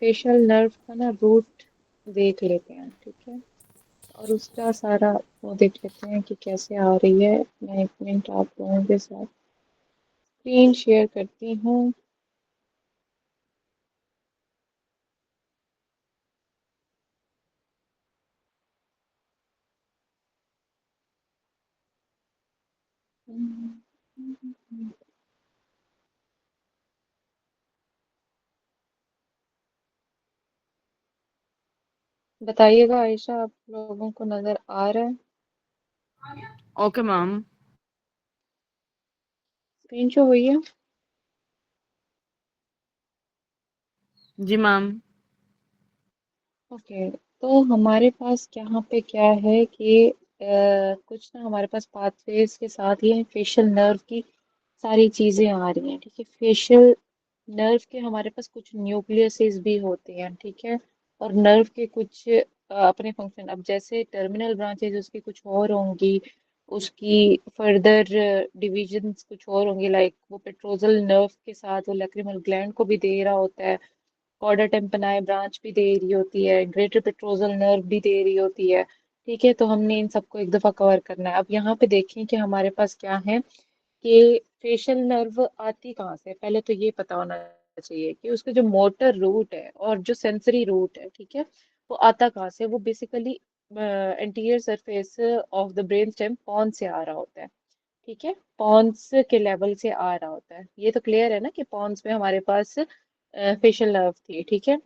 Facial nerve का ना root देख लेते हैं, ठीक है। और उसका सारा वो देख लेते हैं कि कैसे आ रही है। मैं एक मिनट आप लोगों के साथ स्क्रीन शेयर करती हूँ। बताइएगा आयशा, आप लोगों को नजर आ रहा है? Okay ma'am. स्क्रीन शो हुई है? जी मैम। ओके। तो हमारे पास यहाँ पे क्या है कि कुछ ना हमारे पास पाथवेज के साथ ही फेशियल नर्व की सारी चीजें आ रही हैं, ठीक है। फेशियल नर्व के हमारे पास कुछ न्यूक्लियसेस भी होते हैं, ठीक है। और नर्व के कुछ अपने फंक्शन, अब जैसे टर्मिनल ब्रांचेज उसकी कुछ और होंगी, उसकी फर्दर डिविजन्स कुछ और होंगी। लाइक वो पेट्रोजल नर्व के साथ वो लैक्रिमल ग्लैंड को भी दे रहा होता है, कॉर्डा टेम्पनाई ब्रांच भी दे रही होती है, ग्रेटर पेट्रोजल नर्व भी दे रही होती है, ठीक है। तो हमने इन सबको एक दफा कवर करना है। अब यहाँ पे देखें कि हमारे पास क्या है कि फेशियल नर्व आती कहाँ से। पहले तो ये पता होना चाहिए कि उसका जो मोटर रूट है और जो सेंसरी रूट है, ठीक है, वो आता कहाँ से। वो basically anterior surface of the brain stem pons से आ रहा होता है, ठीक है। पॉन्स के लेवल से आ रहा होता है। ये तो क्लियर है ना कि पॉन्स में हमारे पास फेशियल नर्व थी, ठीक है।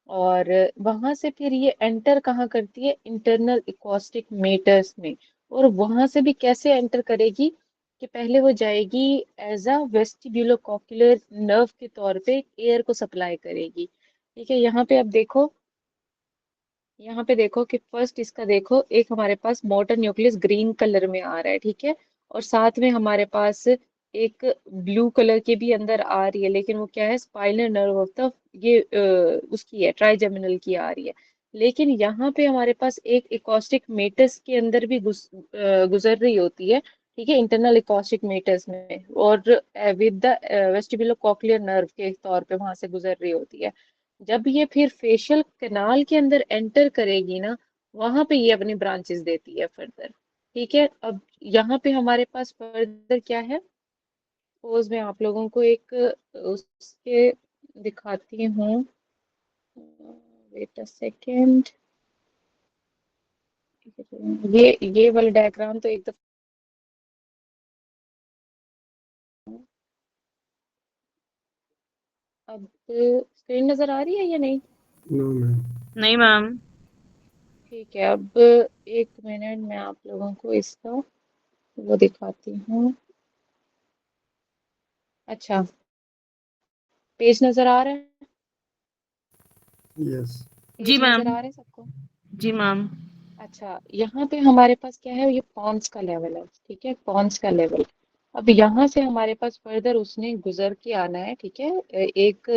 और वहां से फिर ये एंटर कहाँ करती है, इंटरनल इकोस्टिक मेटर्स में। और वहां से भी कैसे एंटर करेगी कि पहले वो जाएगी एज अ वेस्टिब्यूलोकॉक्युलर नर्व के तौर पे एयर को सप्लाई करेगी, ठीक है। यहाँ पे देखो कि फर्स्ट इसका देखो, एक हमारे पास मोटर न्यूक्लियस ग्रीन कलर में आ रहा है, ठीक है। और साथ में हमारे पास एक ब्लू कलर की भी अंदर आ रही है, लेकिन वो क्या है, स्पाइनल नर्व ऑफ द ये उसकी है, ट्राइजेमिनल की आ रही है। लेकिन यहाँ पे हमारे पास एक इकोस्टिक मेटस के अंदर भी गुजर रही होती है, ठीक है, इंटरनल इकोस्टिक मेटस में। और विद द वेस्टिबुलो कॉक्लियर नर्व के तौर पे वहां से गुजर रही होती है। जब ये फिर फेशियल कैनाल के अंदर एंटर करेगी ना, वहां पे ये अपनी ब्रांचेस देती है फर्दर, ठीक है। अब यहाँ पे हमारे पास फर्दर क्या है, सपोज मैं आप लोगों को एक उसके दिखाती हूँ। Wait a second. ये वाला डायग्राम तो एक दफा, अब स्क्रीन नजर आ रही है या नहीं? No ma'am. नहीं मैम। ठीक है। अब एक मिनट मैं आप लोगों को इसका वो दिखाती हूँ। अच्छा, पेज नजर आ रहा है? यस। जी पेज मैम। नजर आ रहे हैं सबको? जी मैम। अच्छा, यहाँ पे हमारे पास क्या है, ये पॉन्स का लेवल है, ठीक है, पॉन्स का लेवल। अब यहाँ से हमारे पास फर्दर उसने गुजर के आना है, ठीक है। एक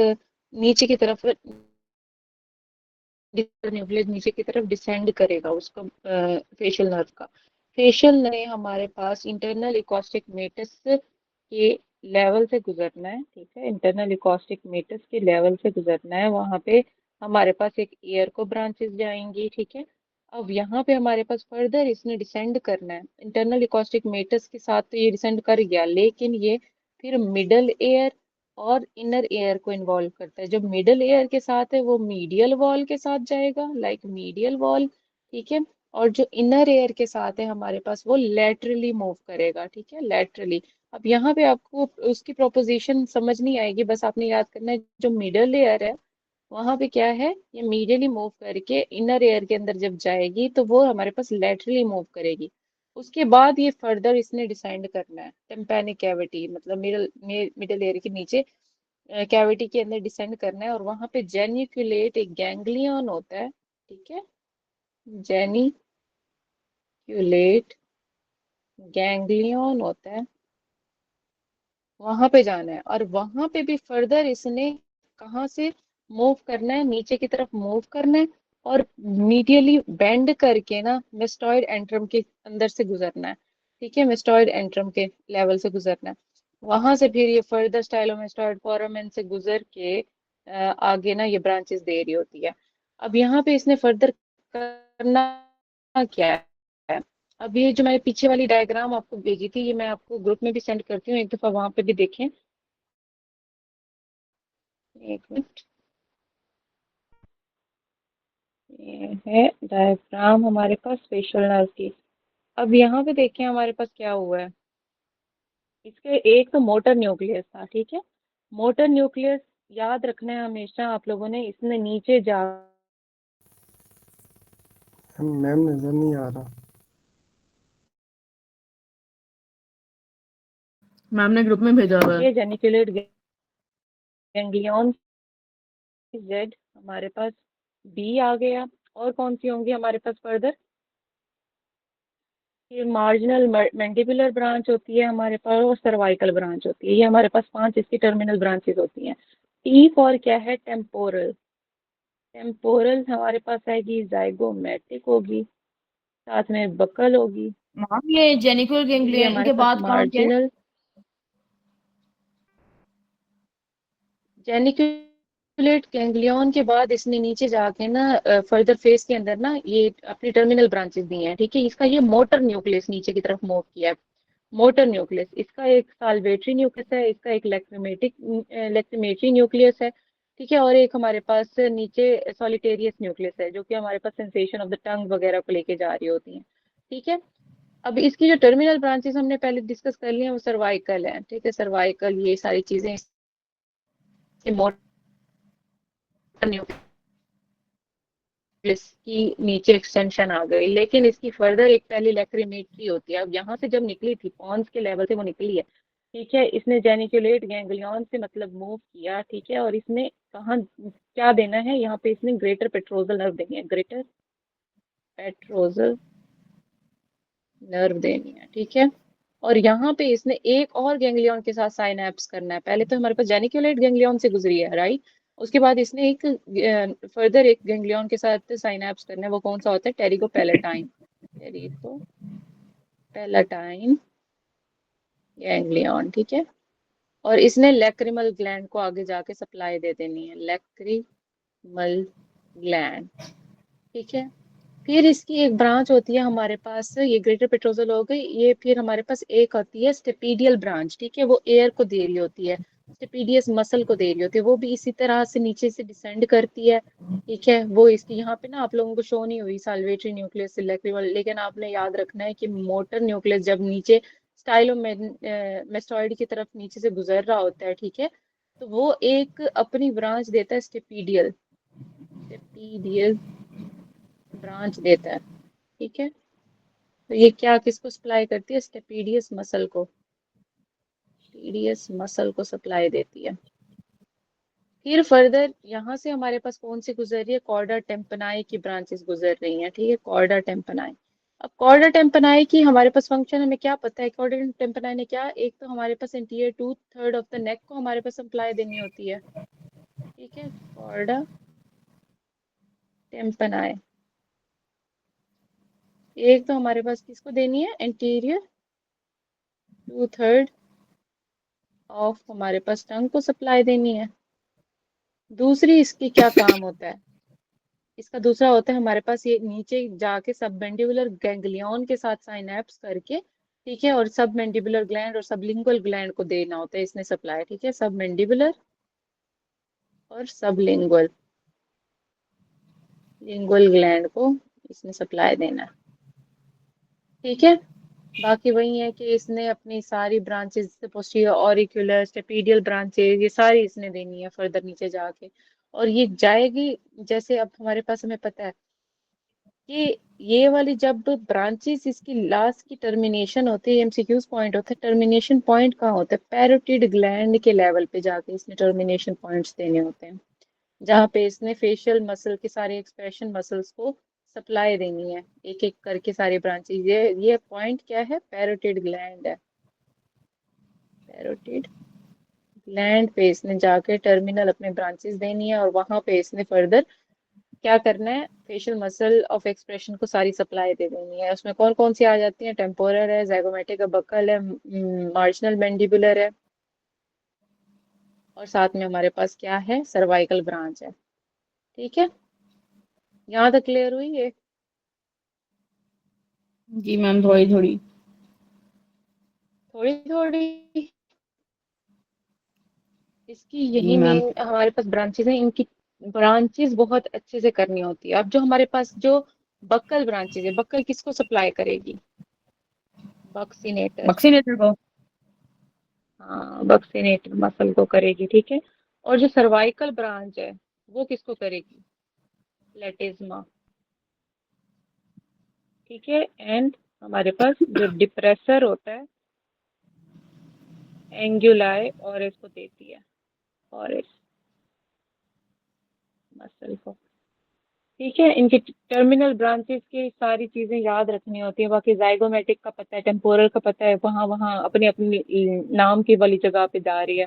नीचे की तरफ न्यूक्लियस नीचे की तरफ डिसेंड करेगा उसका फेशियल नर्व का। फेशियल ने हमारे पास इंटरनल इकोस्टिक मेटस के लेवल से गुजरना है, ठीक है। इंटरनल इकोस्टिक मेटस के लेवल से गुजरना है। वहां पे हमारे पास एक एयर को ब्रांचेस जाएंगी, ठीक है। अब यहाँ पे हमारे पास फर्दर इसने डिसेंड करना है। इंटरनल इकोस्टिक मेटस के साथ तो ये डिसेंड कर गया, लेकिन ये फिर मिडल एयर और इनर एयर को इन्वॉल्व करता है। जो मिडल एयर के साथ है वो मीडियल वॉल के साथ जाएगा, लाइक मीडियल वॉल, ठीक है। और जो इनर एयर के साथ है हमारे पास, वो लेटरली मूव करेगा, ठीक है, लेटरली। अब यहाँ पे आपको उसकी प्रोपोजिशन समझ नहीं आएगी, बस आपने याद करना है जो मिडल एयर है वहां पे क्या है, ये मीडियली मूव करके इनर एयर के अंदर जब जाएगी तो वो हमारे पास लेटरली मूव करेगी। उसके बाद ये फर्दर इसने डिसाइड करना है टिम्पैनिक कैविटी, मतलब मिडल मिडल एयर के नीचे कैविटी के अंदर डिसेंड करना है। और वहां पे जेनिकुलेट एक गैंग्लियन होता है, ठीक है, जेनिकुलेट गैंग्लियन होता है, वहां पे जाना है। और वहां पे भी फर्दर इसने कहाँ से मूव करना है, नीचे की तरफ मूव करना है। और मीडियली बेंड करके ना मेस्टॉइड एंट्रम के अंदर से गुजरना है, ठीक है, मेस्टॉइड एंट्रम के लेवल से गुजरना है। वहां से फिर ये फर्दर स्टाइलोमेस्टॉइड फोरामेन से गुजर के आगे ना ये ब्रांचेस दे रही होती है। अब यहाँ पे इसने फर्दर करना क्या है। अब ये जो मैं पीछे वाली डायग्राम आपको भेजी थी, ये मैं आपको ग्रुप में भी सेंड करती हूँ, एक दफा वहां पे भी देखें। एक मिनट, ये है डायग्राम हमारे पास फेशियल नर्व की। अब यहाँ पे देखें हमारे पास क्या हुआ है। इसके एक तो मोटर न्यूक्लियस था, ठीक है। मोटर न्यूक्लियस याद रखना है हमेशा आप लोगों ने, इसने नीचे जा मैम नजर नहीं आ रहा। मैम ने ग्रुप में भेजा हुआ है। के जेनिकुलेट गैंग्लियन, जेड हमारे पास, बी आ गया। और कौन सी होंगी हमारे पास फर्दर, ये मार्जिनल मैंडिबुलर ब्रांच होती है हमारे पास, और सर्वाइकल ब्रांच होती है। ये हमारे पास 5 इसकी टर्मिनल ब्रांचेस होती हैं। टी फॉर क्या है, टेम्पोरल। टेम्पोरल हमारे पास आएगी, जाइगोमेटिक होगी, साथ में बकल होगी। मैम ये जेनिकुलर फिर ये गैंग्लियन हमारे के पास बाद कौन क्या है? मार्जिनल, जेनिकुलेट गैंग्लियन के बाद इसने नीचे जाके ना फर्दर फेस के अंदर ना ये अपनी टर्मिनल ब्रांचेस दी हैं, ठीक है। इसका ये मोटर न्यूक्लियस नीचे की तरफ मूव किया है। मोटर न्यूक्लियस, इसका एक साल्वेटरी न्यूक्लियस है, इसका एक लैक्रिमेटरी न्यूक्लियस है, ठीक है। और एक हमारे पास नीचे सॉलिटेरियस न्यूक्लियस है, जो कि हमारे पास सेंसेशन ऑफ द टंग वगैरह को लेके जा रही होती हैं, ठीक है। अब इसकी जो टर्मिनल ब्रांचेस हमने पहले डिस्कस कर ली हैं वो सर्वाइकल है, ठीक है। सर्वाइकल ये सारी चीजें मोटर न्यूक्लियस की नीचे एक्सटेंशन आ गई, लेकिन इसकी फर्दर एक पहले लैक्रिमेटरी होती है। अब यहाँ से जब निकली थी पॉन्स के लेवल से वो निकली है, ठीक है। इसने जेनिकुलेट गैंग्लियन से मतलब मूव किया, ठीक है। और इसने कहाँ क्या देना है, यहाँ पे इसने ग्रेटर पेट्रोजल नर्व देनी है, ग्रेटर पेट्रोजल नर्व देनी है, ठीक है। और यहाँ पे इसने एक और गैंग्लियन के साथ साइनैप्स करना है। पहले तो हमारे पास जेनिकुलेट गैंग्लियन से गुजरी है, राइट। उसके बाद इसने एक फर्दर एक गैंग्लियन के साथ साइनैप्स करना है, वो कौन सा होता है, टेरिगोपैलेटाइन, टेरिगोपैलेटाइन गैंग्लियन, ठीक है। और इसने लैक्रिमल ग्लैंड को आगे जाके सप्लाई दे देनी है, लैक्रिमल ग्लैंड, ठीक है। फिर इसकी एक ब्रांच होती है हमारे पास, ये ग्रेटर पेट्रोजल हो गई। ये फिर हमारे पास एक होती है स्टेपीडियल ब्रांच, ठीक है। वो एयर को दे रही होती है, स्टेपीडियस मसल को दे रही होती है, वो भी इसी तरह से नीचे से डिसेंड करती है, ठीक है। वो इसकी यहाँ पे ना आप लोगों को शो नहीं हुई साल्वेटरी न्यूक्लियस सिलेक्टिवल, लेकिन आपने याद रखना है कि मोटर न्यूक्लियस जब नीचे स्टाइलोमेस्टॉइड की तरफ नीचे से गुजर रहा होता है, ठीक है, तो वो एक अपनी ब्रांच देता है, स्टेपीडियल, स्टेपीडियल ब्रांच देता है, ठीक है। तो ये क्या किसको सप्लाई करती है, स्टेपीडियस मसल को, स्टेपीडियस मसल को सप्लाई देती है। फिर फर्दर यहाँ से हमारे पास कौन सी गुजर रही है, कॉर्डा टेम्पनाई की ब्रांचेस गुजर रही हैं, ठीक है, कॉर्डा टेम्पनाई। अब कॉर्डा टेम्पनाई की हमारे पास फंक्शन हमें क्या पता है, कॉर्डा टेम्पनाई ने क्या, एक तो हमारे पास इंटीरियर 2/3 ऑफ द नेक को हमारे पास सप्लाई देनी होती है, ठीक है। कॉर्डा टेम्पनाई एक तो हमारे पास किसको देनी है, इंटीरियर 2/3 ऑफ हमारे पास टंग को सप्लाई देनी है। दूसरी इसकी क्या काम होता है, इसका दूसरा होता है हमारे पास ये नीचे जाके सबमेंडिबुलर गैंग्लियन के साथ साइनैप्स करके, ठीक है। और सबमेंडिबुलर ग्लैंड और सबलिंगुअल ग्लैंड को देना होता है इसने सप्लाई, ठीक है। सबमेंडिबुलर और सबलिंगुअल लिंगुअल ग्लैंड को इसने सप्लाई देना है, ठीक है। बाकी वही है कि इसने अपनी सारी ब्रांचेस, पोस्टीरियर ऑरिक्यूलर स्टेपीडियल ब्रांचेस, ये सारी इसने देनी है फर्दर नीचे जाके। और ये जाएगी, जैसे अब हमारे पास हमें पता है कि ये वाली जब ब्रांचेस इसकी लास्ट की टर्मिनेशन होती है, एमसीक्यूज पॉइंट होता है, टर्मिनेशन पॉइंट कहाँ होता है, पैरोटिड ग्लैंड के लेवल पे जाके इसने टर्मिनेशन पॉइंट्स देने होते हैं, जहाँ पे इसने फेशियल मसल के सारे एक्सप्रेशन मसल्स को सप्लाई देनी है, एक एक करके सारी ब्रांचेस। ये पॉइंट क्या है, पैरोटिड ग्लैंड है, पैरोटिड ग्लैंड पे इसने जाके टर्मिनल अपने ब्रांचेस देनी है, और वहां पे इसने फर्दर क्या करना है, फेशियल मसल ऑफ एक्सप्रेशन को सारी सप्लाई दे देनी है। उसमें कौन कौन सी आ जाती है, टेम्पोरल है, जाइगोमेटिक है, बक्कल है, मार्जिनल मैंडिबुलर है, और साथ में हमारे पास क्या है, सर्वाइकल ब्रांच है। ठीक है, यहाँ तक क्लियर हुई ये? जी मैम, थोड़ी थोड़ी। थोड़ी थोड़ी। इसकी जी यही मैम। मेन हमारे पास ब्रांचेस हैं, इनकी ब्रांचेस बहुत अच्छे से करनी होती है। अब जो हमारे पास जो बक्कल ब्रांचेस है, बक्कल किसको सप्लाई करेगी? बक्सीनेटर। वैक्सीनेटर को। हाँ, बक्सीनेटर मसल को करेगी, ठीक है। और जो सर्वाइकल ब्रांच है वो किसको करेगी? प्लेटिज्मा। ठीक है। एंड हमारे पास जो डिप्रेसर होता है, एंगुलाई और इसको देती है, और इस मसल को। ठीक है, इनकी टर्मिनल ब्रांचेस की सारी चीजें याद रखनी होती है। बाकी जाइगोमेटिक का पता है, टेम्पोरल का पता है, वहाँ वहाँ अपनी अपनी नाम की वाली जगह पे जा रही है।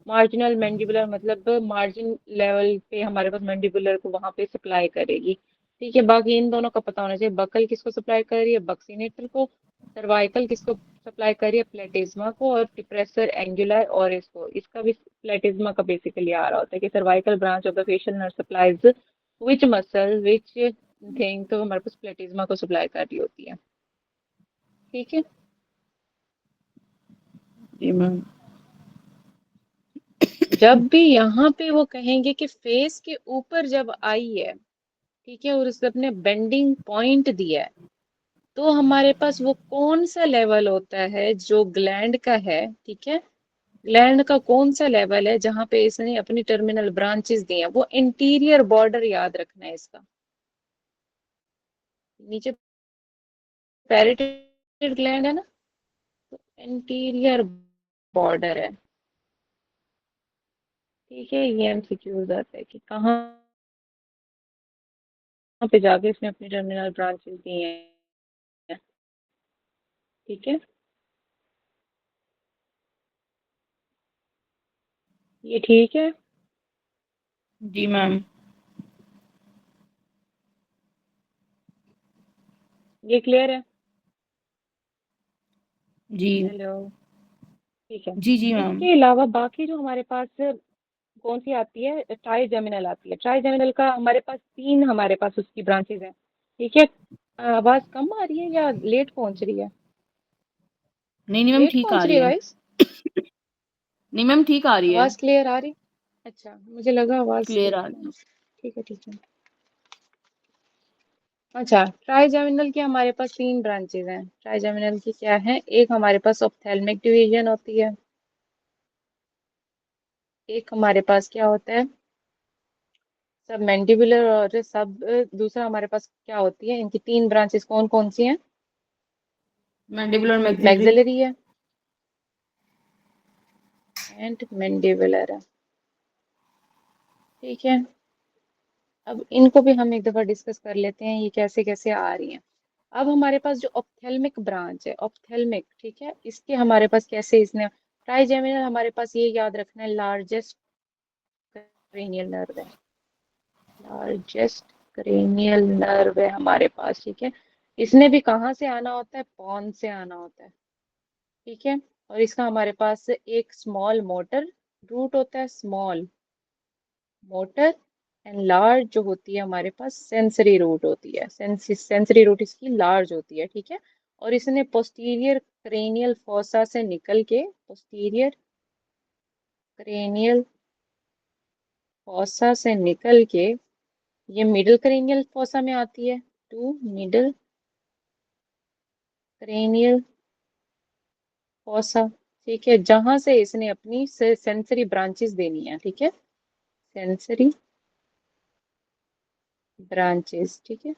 मार्जिनल मैंडिबुलर मतलब मार्जिन लेवल पे हमारे पास मैंडिबुलर को वहां पे सप्लाई करेगी। ठीक है, बाकी इन दोनों का पता होना चाहिए, बकल किसको सप्लाई कर रही है? बक्सीनेटर को। सर्वाइकल किसको सप्लाई कर रही है? प्लेटिज्मा को। और डिप्रेसर एंगुलर और इसको, इसका भी प्लेटिज्मा का बेसिकली आ रहा होता है कि cervical branch of the facial nerve supplies which muscle which thing, तो हमारे पास प्लेटिज्मा को सप्लाई कर रही होती है। ठीक है। जी मैम। जब भी यहाँ पे वो कहेंगे कि फेस के ऊपर जब आई है, ठीक है, और उसने अपने बेंडिंग पॉइंट दिया है, तो हमारे पास वो कौन सा लेवल होता है जो ग्लैंड का है? ठीक है, ग्लैंड का कौन सा लेवल है जहां पे इसने अपनी टर्मिनल ब्रांचेस दी हैं? वो इंटीरियर बॉर्डर याद रखना है इसका। नीचे पैरेटिड ग्लैंड है ना, तो इंटीरियर बॉर्डर है। ठीक है, ये एमसीक्यूज आता है कि कहाँ पे जाके इसने अपनी टर्मिनल ब्रांचेस दी हैं। ठीक है, ये ठीक है। जी मैम। ये क्लियर है? जी। हेलो। ठीक है। जी जी मैम। इसके अलावा बाकी जो हमारे पास कौन सी आती है, ट्राइजेमिनल आती है। ट्राइजेमिनल का हमारे पास तीन, हमारे पास उसकी ब्रांचेस हैं। ठीक है, आवाज कम आ रही है या लेट पहुंच रही है? नहीं नहीं मैम, लेट ठीक आ पहुंच रही रही है है। गाइस? नहीं मैम, ठीक आ रही है। आवाज क्लियर आ रही? अच्छा, मुझे लगा आवाज। क्लियर आ रही है। ठीक है, ठीक है। अच्छा, ट्राइजेमिनल की हमारे पास तीन ब्रांचेस हैं। ट्राइजेमिनल की क्या है? एक हमारे पास ऑप्थेल्मिक डिवीजन होती है, एक हमारे पास क्या होता है, सब मैंडिबुलर, और सब दूसरा हमारे पास क्या होती है? इनकी तीन ब्रांचेस कौन कौन सी हैं? Mandibular maxillary. मैग्जिलरी है एंड मैंडिबुलर है। ठीक है, अब इनको भी हम एक दफा डिस्कस कर लेते हैं, ये कैसे कैसे आ रही हैं। अब हमारे पास जो ऑप्थेल्मिक ब्रांच है, ऑप्थेल्मिक, ठीक है, इसके हमारे पास कैसे इसने, ट्राइजेमिनल हमारे पास ये याद रखना है, लार्जेस्ट क्रेनियल नर्व है, लार्जेस्ट क्रेनियल नर्व है हमारे पास। ठीक है, इसने भी कहाँ से आना होता है? पॉन से आना होता है। ठीक है, और इसका हमारे पास एक स्मॉल मोटर रूट होता है, स्मॉल मोटर, एंड लार्ज जो होती है हमारे पास सेंसरी रूट होती है, सेंसरी रूट इसकी लार्ज होती है। ठीक है, और इसने पोस्टीरियर क्रेनियल फोसा से निकल के, पोस्टीरियर क्रेनियल फोसा से निकल के ये मिडिल क्रेनियल फोसा में आती है, टू मिडिल क्रेनियल फोसा। ठीक है, जहां से इसने अपनी सेंसरी ब्रांचेस देनी है। ठीक है, सेंसरी ब्रांचेस। ठीक है,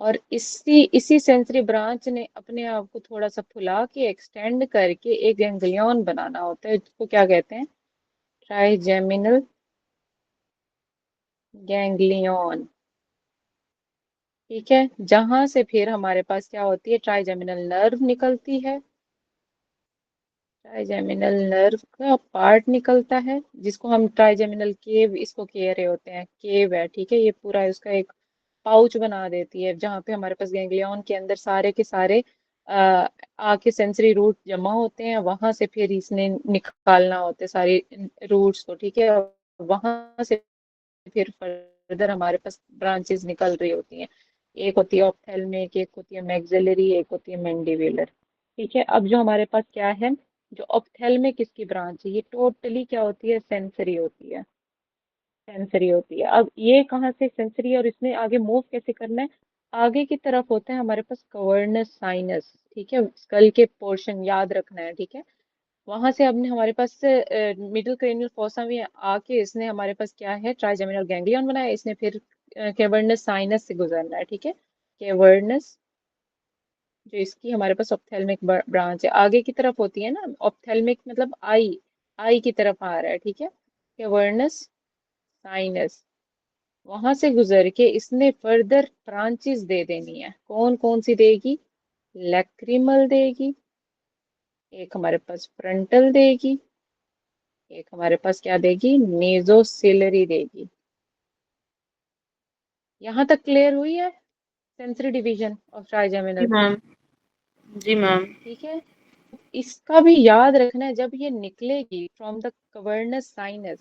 और इसी इसी सेंसरी ब्रांच ने अपने आप को थोड़ा सा फुला के एक्सटेंड करके एक गैंग्लियन बनाना होता है, जिसको क्या कहते हैं? Trigeminal ganglion. ठीक है, जहां से फिर हमारे पास क्या होती है? ट्राइजेमिनल नर्व निकलती है, ट्राइजेमिनल नर्व का पार्ट निकलता है, जिसको हम ट्राइजेमिनल केव इसको कह रहे होते हैं, केव है। ठीक है, ये पूरा उसका एक पाउच बना देती है, जहाँ पे हमारे पास गैंग्लियन के अंदर सारे के सारे आके सेंसरी रूट जमा होते हैं, वहां से फिर इसने निकालना होते हैं सारे रूट्स को, ठीक है। वहां से फिर फर्दर हमारे पास ब्रांचेस निकल रही होती हैं। एक होती है ऑप्थेल्मिक, एक होती है मैक्सिलरी, एक होती है मैंडिबुलर, ठीक है। अब जो हमारे पास क्या है, जो ऑप्थेल्मिक इसकी ब्रांच है, ये टोटली क्या होती है, सेंसरी होती है। सेंसरी होती है। अब ये कहाँ से सेंसरी है और इसने आगे मूव कैसे करना है, आगे की तरफ होता है हमारे पास कवर्नस साइनस, ठीक है। स्कल के पोर्शन याद रखना है, ठीक है। वहां से हमने हमारे पास मिडिल क्रेनियल फोसा में आके इसने हमारे पास क्या है, ट्राइजेमिनल गैंग्लियन बनाया, इसने फिर कैवर्नस साइनस से गुजरना है, ठीक है। कैवर्नस, जो इसकी हमारे पास ऑप्थेल्मिक ब्रांच है, आगे की तरफ होती है ना, ऑप्थेल्मिक मतलब आई, आई की तरफ आ रहा है, ठीक है। कैवर्नस साइनस, वहां से गुजर के इसने फर्दर ब्रांचेस दे देनी है। कौन कौन सी देगी, लैक्रिमल देगी, एक हमारे पास फ्रंटल देगी, एक हमारे पास क्या देगी, नेजोसिलरी देगी। यहाँ तक क्लियर हुई है सेंसरी डिवीजन ऑफ जी ट्राइजेमिनल, मैम। जी मैम। ठीक है। इसका भी याद रखना है, जब ये निकलेगी फ्रॉम द कवर्नस साइनस,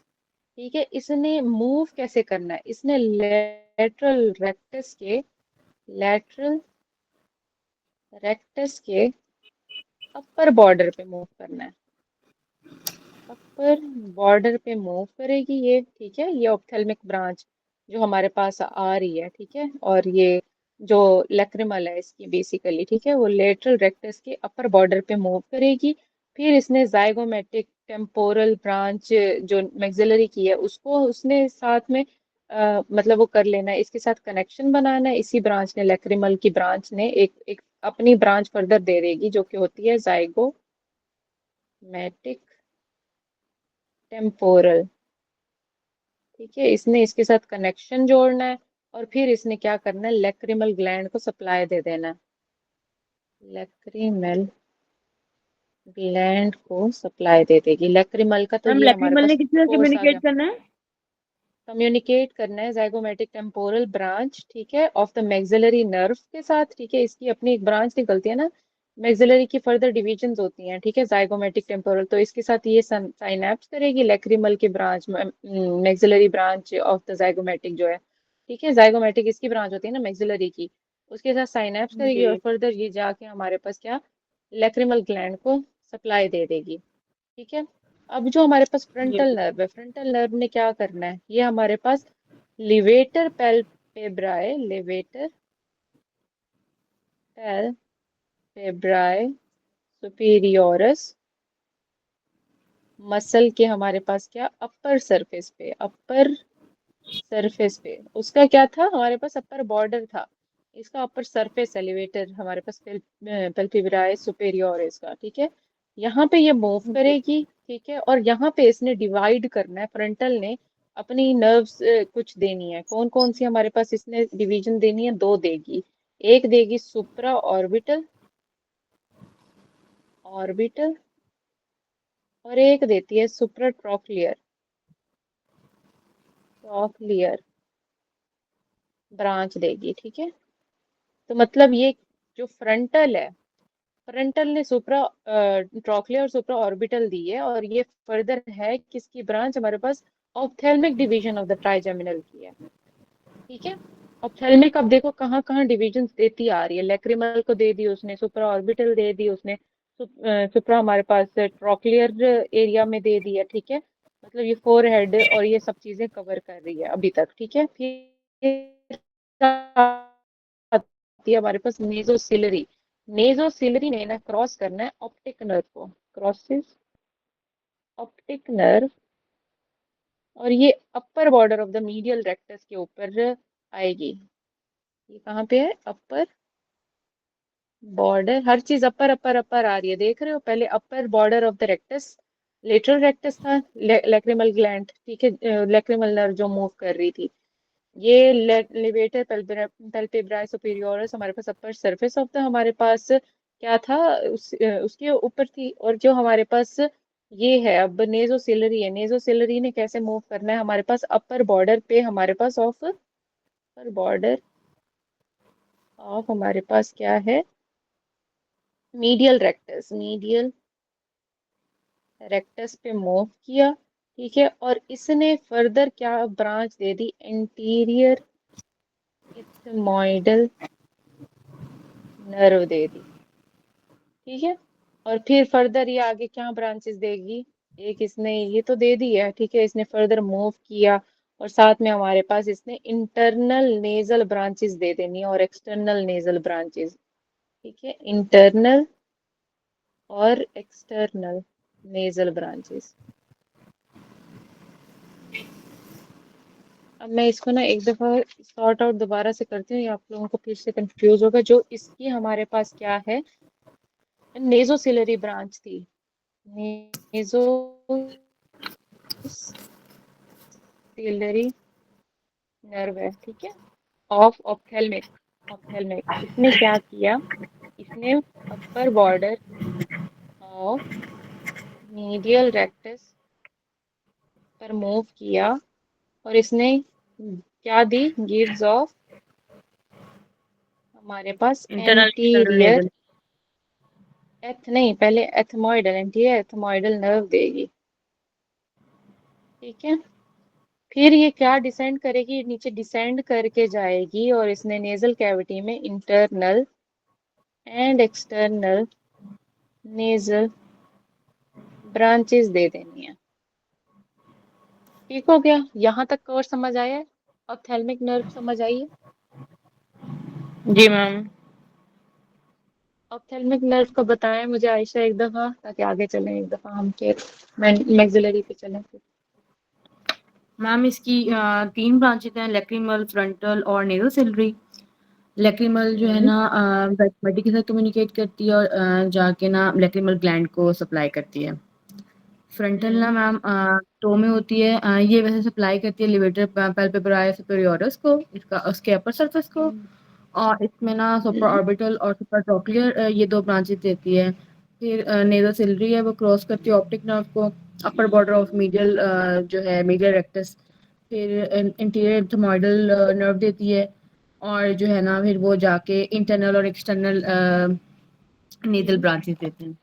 ठीक है, इसने मूव कैसे करना है, इसने लेटरल रेक्टस के, लेटरल रेक्टस के अपर बॉर्डर पे मूव करना है। अपर बॉर्डर पे मूव करेगी ये, ठीक है। ये ऑप्थेल्मिक ब्रांच जो हमारे पास आ रही है, ठीक है। और ये जो लैक्रिमल है इसकी बेसिकली, ठीक है, वो लेटरल रेक्टस के अपर बॉर्डर पे मूव करेगी। फिर इसने जाइगोमेटिक टेम्पोरल ब्रांच जो मैक्सिलरी की है उसको उसने साथ में मतलब वो कर लेना है, इसके साथ कनेक्शन बनाना है। इसी ब्रांच ने, लैक्रिमल की ब्रांच ने एक एक अपनी ब्रांच फर्दर दे देगी जो कि होती है जाइगोमेटिक टेम्पोरल, ठीक है। इसने इसके साथ कनेक्शन जोड़ना है और फिर इसने क्या करना है, लैक्रिमल ग्लैंड को सप्लाई दे देना है। लैक्रिमल ग्लैंड को सप्लाई दे देगी। लैक्रिमल का तो मैम ये हमारे लैक्रिमल ने पास किसके साथ कोर्स आ गया, कम्युनिकेट करना है? कम्युनिकेट करना है जाइगोमेटिक टेम्पोरल ब्रांच, ठीक है, ऑफ द मैक्सिलरी नर्व के साथ, ठीक है। इसकी अपनी एक ब्रांच निकलती है ना, मैक्सिलरी की फर्दर डिविजन्स होती हैं, ठीक है, जाइगोमेटिक टेम्पोरल, तो इसके साथ ये साइनैप्स करेगी लैक्रिमल की branch, maxillary branch of the zygomatic जो है, ठीक है। जाइगोमेटिक इसकी ब्रांच होती है ना मैक्सिलरी की, उसके साथ साइनैप्स करेगी और जी। फर्दर ये जाके हमारे पास क्या, लैक्रिमल ग्लैंड को सप्लाई दे देगी, ठीक है। अब जो हमारे पास जी। फ्रंटल नर्व है, फ्रंटल नर्व ने क्या करना है, ये हमारे पास लिवेटर पेल्पेब्राए, लिवेटर पेल्पेब्राए सुपीरियोरस मसल के हमारे पास क्या, अपर सरफेस पे, अपर सरफेस पे उसका क्या था, हमारे पास अपर बॉर्डर था, इसका अपर सरफेस एलिवेटर हमारे पास पेल्पेब्राए सुपेरियोरस का, ठीक है। यहाँ पे ये मूव जी। करेगी, ठीक है। और यहाँ पे इसने डिवाइड करना है, फ्रंटल ने अपनी नर्व्स कुछ देनी है। कौन कौन सी हमारे पास इसने डिवीजन देनी है, दो देगी। एक देगी सुप्रा ऑर्बिटल, ऑर्बिटल, और एक देती है सुप्रा ट्रॉक्लियर, ट्रॉक्लियर ब्रांच देगी, ठीक है। तो मतलब ये जो फ्रंटल है, फ्रंटल ने सुप्रा ट्रॉक्लियर और सुप्रा ऑर्बिटल दी है, और ये फर्दर है किसकी ब्रांच, हमारे पास ophthalmic division of the trigeminal की है, ठीक है। ऑप्थेल्मिक अब देखो कहाँ कहाँ डिविजन देती आ रही है, लैक्रिमल को दे दी उसने, सुप्रा ऑर्बिटल दे दी उसने, सुप्रा हमारे पास ट्रॉक्लियर एरिया में दे दी है, ठीक है। मतलब ये फोर हेड और ये सब चीजें कवर कर रही है अभी तक, ठीक है। फिर आती है हमारे पास नेजोसिलरी, नेजोसिलरी ने ना क्रॉस करना है ऑप्टिक नर्व को, क्रॉसेस ऑप्टिक नर्व, और ये upper border of the medial rectus के ऊपर आएगी। ये कहाँ पे है, अपर बॉर्डर, हर चीज अपर अपर अपर आ रही है, देख रहे हो, पहले upper border of the rectus, lateral rectus था, लैक्रिमल ग्लैंड, ठीक है, लैक्रिमल नर्व जो मूव कर रही थी, ये लिवेटर पेल्पेब्राई सुपीरियोरस हमारे पास अपर सरफेस ऑफ द हमारे पास क्या था, उसके ऊपर थी। और जो हमारे पास ये है अब नेजोसिलरी है, नेजोसिलरी ने कैसे मूव करना है, हमारे पास अपर बॉर्डर पे हमारे पास ऑफ, अपर बॉर्डर ऑफ हमारे पास क्या है, मीडियल रेक्टस पे मूव किया, ठीक है, और इसने फर्दर क्या ब्रांच दे दी, एंटीरियर इथमोइडल नर्व दे दी, ठीक है। और फिर फर्दर ये आगे क्या ब्रांचेस देगी, एक इसने ये तो दे दी है, ठीक है, इसने फर्दर मूव किया और साथ में हमारे पास इसने इंटरनल नेजल ब्रांचेस दे देनी है और एक्सटर्नल नेजल ब्रांचेस, ठीक है, इंटरनल और एक्सटर्नल नेजल ब्रांचेस। अब मैं इसको ना एक दफा सॉर्ट आउट दोबारा से करती हूँ, ये आप लोगों को फिर से कंफ्यूज होगा। जो इसकी हमारे पास क्या है, नेजोसिलरी ब्रांच थी, नेजोसिलरी नर्व है, ठीक है, ऑफ ऑप्थेल्मिक। इसने क्या किया, इसने upper border of medial rectus पर मूव किया और इसने क्या दी, गिव्स ऑफ हमारे पास इंटरनल एक्सटर्नल एंटीरियर नेजल। नहीं, पहले एथमोइडल, एंटीरियर एथमोइडल नर्व देगी, ठीक है। फिर ये क्या डिसेंड करेगी, नीचे डिसेंड करके जाएगी और इसने नेजल कैविटी में internal and external nasal branches दे देनी है, ठीक हो गया। यहाँ तक और समझ आया है, ऑप्थेल्मिक नर्व समझ आई है। जी मैम। ऑप्थेल्मिक नर्व का बताएं मुझे आयशा एक दफा, ताकि आगे चलें, एक दफा हम के मैक्सिलरी पे चलें फिर। मैम इसकी तीन ब्रांचेस हैं, लैक्रिमल, फ्रंटल और नेजोसिलरी। लैक्रिमल जो है हम्म ना बॉडी के साथ कम्युनिकेट करती है और जाके ना लैक्रिमल ग्लैंड को सप्लाई करती है। फ्रंटल हम्म ना मैम टो में होती है, ये वैसे सप्लाई करती है लिवेटर पैल्पेब्राई सुपेरियोरस को, इसका उसके अपर सरफेस को। हम्म और इसमें ना सुपर हम्म ऑर्बिटल और सुपर ट्रोक्लियर ये दो ब्रांचेस देती है। फिर नेजोसिलरी है, वो क्रॉस करती है ऑप्टिक नर्व को, अपर बॉर्डर ऑफ मीडियल जो है मीडियल रेक्टस। फिर इंटीरियर एथमोइडल नर्व देती है और जो है ना फिर वो जाके इंटरनल और एक्सटर्नल नेजल हम्म। ब्रांचेस देते हैं।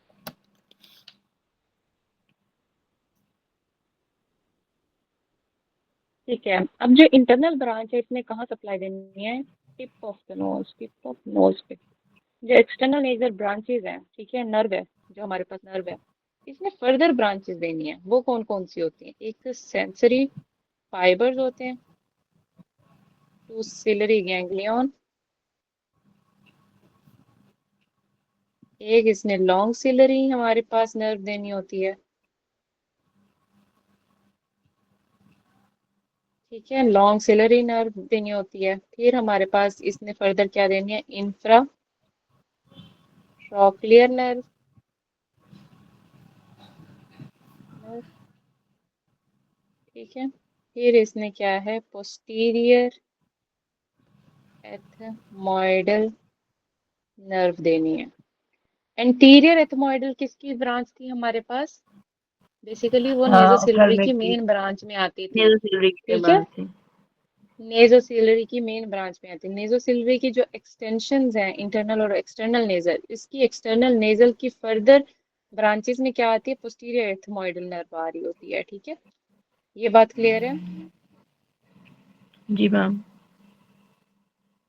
ठीक है, अब जो इंटरनल ब्रांच है इसमें कहाँ सप्लाई देनी है, tip of the nose, tip of nose पे। जो एक्सटर्नल नेजल ब्रांचेस हैं, ठीक है, नर्व है, जो हमारे पास नर्व है, इसमें फर्दर ब्रांचेस देनी है। वो कौन कौन सी होती हैं, एक सेंसरी फाइबर्स होते हैं, टू सिलरी गैंग्लियन, एक इसने लॉन्ग सिलरी हमारे पास नर्व देनी होती है, ठीक है, लॉन्ग सिलरी नर्व देनी होती है। फिर हमारे पास इसने फर्दर क्या देनी है, इंफ्रा ट्रॉक्लियर नर्व, ठीक है। फिर इसने क्या है, पोस्टीरियर एथमोइडल नर्व देनी है। एंटीरियर एथमोइडल किसकी ब्रांच थी हमारे पास, बेसिकली वो नेजोसिलरी ऑप्थेल्मिक की की मेन ब्रांच में आती थी, नेजोसिलरी के ठीक है, ब्रांच थी। नेजोसिलरी की मेन ब्रांच में आती है। नेजोसिलरी की जो एक्सटेंशंस हैं, इंटरनल और एक्सटर्नल नेजल, इसकी एक्सटर्नल नेजल की फर्दर ब्रांचेस में क्या आती है, पोस्टीरियर एथमोइडल नर्व आ रही होती है, ठीक है। ये बात क्लियर है। जी मैम।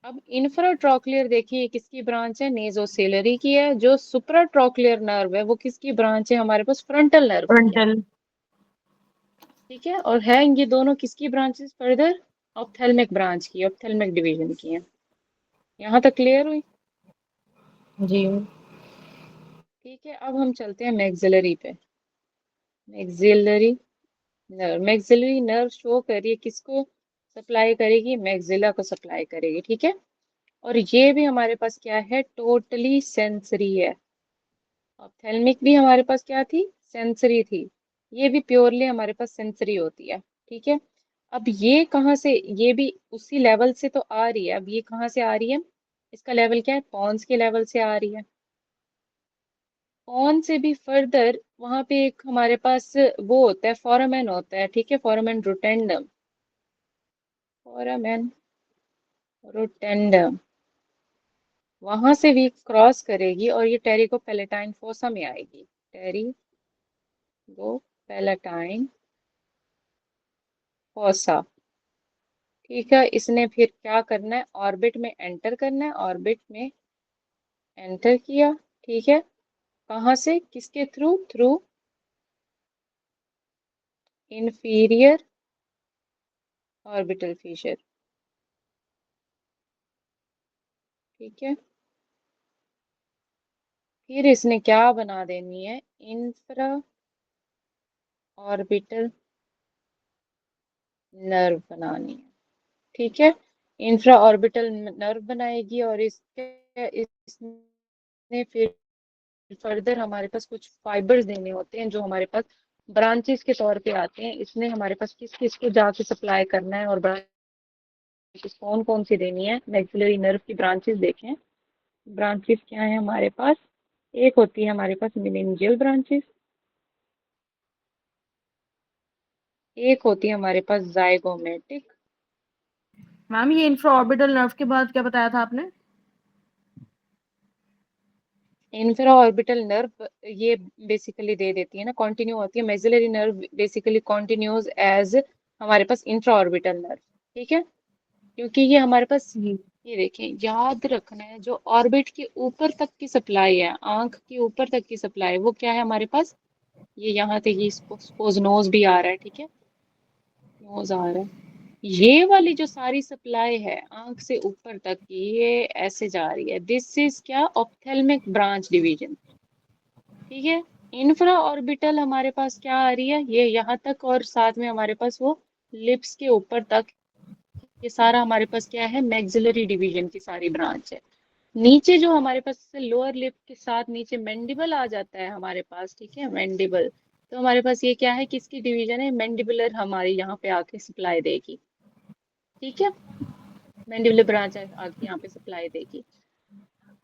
अब इंफ्राट्रॉक्लियर देखिए किसकी ब्रांच है, नेजोसिलरी की है। जो सुप्राट्रॉक्लियर नर्व है वो किसकी ब्रांच है, हमारे पास फ्रंटल नर्व की है, फ्रंटल। ठीक है। और है ये दोनों किसकी ब्रांचेस फर्दर, ऑप्थेल्मिक ब्रांच की, ऑप्थेल्मिक डिवीजन की है। यहाँ तक क्लियर हुई, जी। ठीक है। अब हम चलते हैं मैक्सिलरी पे। Maxillary nerve, maxillary nerve show करिए किसको सप्लाई करेगी, मैक्सिला को सप्लाई करेगी, ठीक है। और ये भी हमारे पास क्या है, टोटली सेंसरी है। ऑप्थेल्मिक भी हमारे पास क्या थी, सेंसरी थी, ये भी प्योरली हमारे पास सेंसरी होती है, ठीक है। अब ये कहाँ से, ये भी उसी लेवल से तो आ रही है। अब ये कहाँ से आ रही है, इसका लेवल क्या है, पॉन्स के लेवल से आ रही है। पॉन से भी फर्दर वहां पे एक हमारे पास वो होता है, फोरामेन होता है, ठीक है, फोरामेन रोटेंडम, फोरामेन रोटेंडम, वहां से भी क्रॉस करेगी और ये टेरिकोपैलेटाइन फोसा में आएगी। टेरिकोपैलेटाइन फोसा। ठीक है, इसने फिर क्या करना है, ऑर्बिट में एंटर करना है। ऑर्बिट में एंटर किया। ठीक है, कहाँ से, किसके through, through inferior orbital feature. ठीक है, फिर इसने क्या बना देनी है, इंफ्रा ऑर्बिटल नर्व बनानी है। ठीक है, इंफ्रा ऑर्बिटल नर्व बनाएगी और इसने फिर फर्दर हमारे पास कुछ फाइबर्स देने होते हैं जो हमारे पास ब्रांचेस के तौर पे आते हैं। इसने हमारे पास किस किस को जाके सप्लाई करना है और ब्रांचेस कौन कौन सी देनी है। मैक्सिलरी नर्व की ब्रांचेस देखें। ब्रांचेस क्या है हमारे पास, एक होती है हमारे पास मेनिंजियल ब्रांचेस, एक होती है हमारे पास जाइगोमेटिक। मैम ये इंफ्रा ऑर्बिटल नर्व के बाद क्या बताया था आपने? इंफ्रा ऑर्बिटल नर्व ये बेसिकली दे देती है ना, कंटिन्यू होती है। Maxillary nerve basically continues as हमारे पास इंट्रा ऑर्बिटल नर्व। ठीक है, क्योंकि ये हमारे पास, जी। ये देखें, याद रखना है जो ऑर्बिट के ऊपर तक की सप्लाई है, आंख के ऊपर तक की सप्लाई, वो क्या है हमारे पास, ये यहाँ तक, ये सपोज नोज भी आ रहा है। ठीक है, नोज आ रहा है, ये वाली जो सारी सप्लाई है आंख से ऊपर तक की, ये ऐसे जा रही है। दिस इज क्या, ऑप्थेल्मिक ब्रांच डिवीजन। ठीक है, इंफ्रा ऑर्बिटल हमारे पास क्या आ रही है, ये यहाँ तक, और साथ में हमारे पास वो लिप्स के ऊपर तक। ये सारा हमारे पास क्या है, मैक्सिलरी डिवीजन की सारी ब्रांच है। नीचे जो हमारे पास लोअर लिप के साथ नीचे मैंडिबल आ जाता है हमारे पास। ठीक है, मैंडिबल, तो हमारे पास ये क्या है, किसकी डिवीजन है, मैंडिबुलर हमारी यहाँ पे आके सप्लाई देगी। ठीक है, मैंडिबुलर ब्रांच आके यहाँ पे सप्लाई देगी।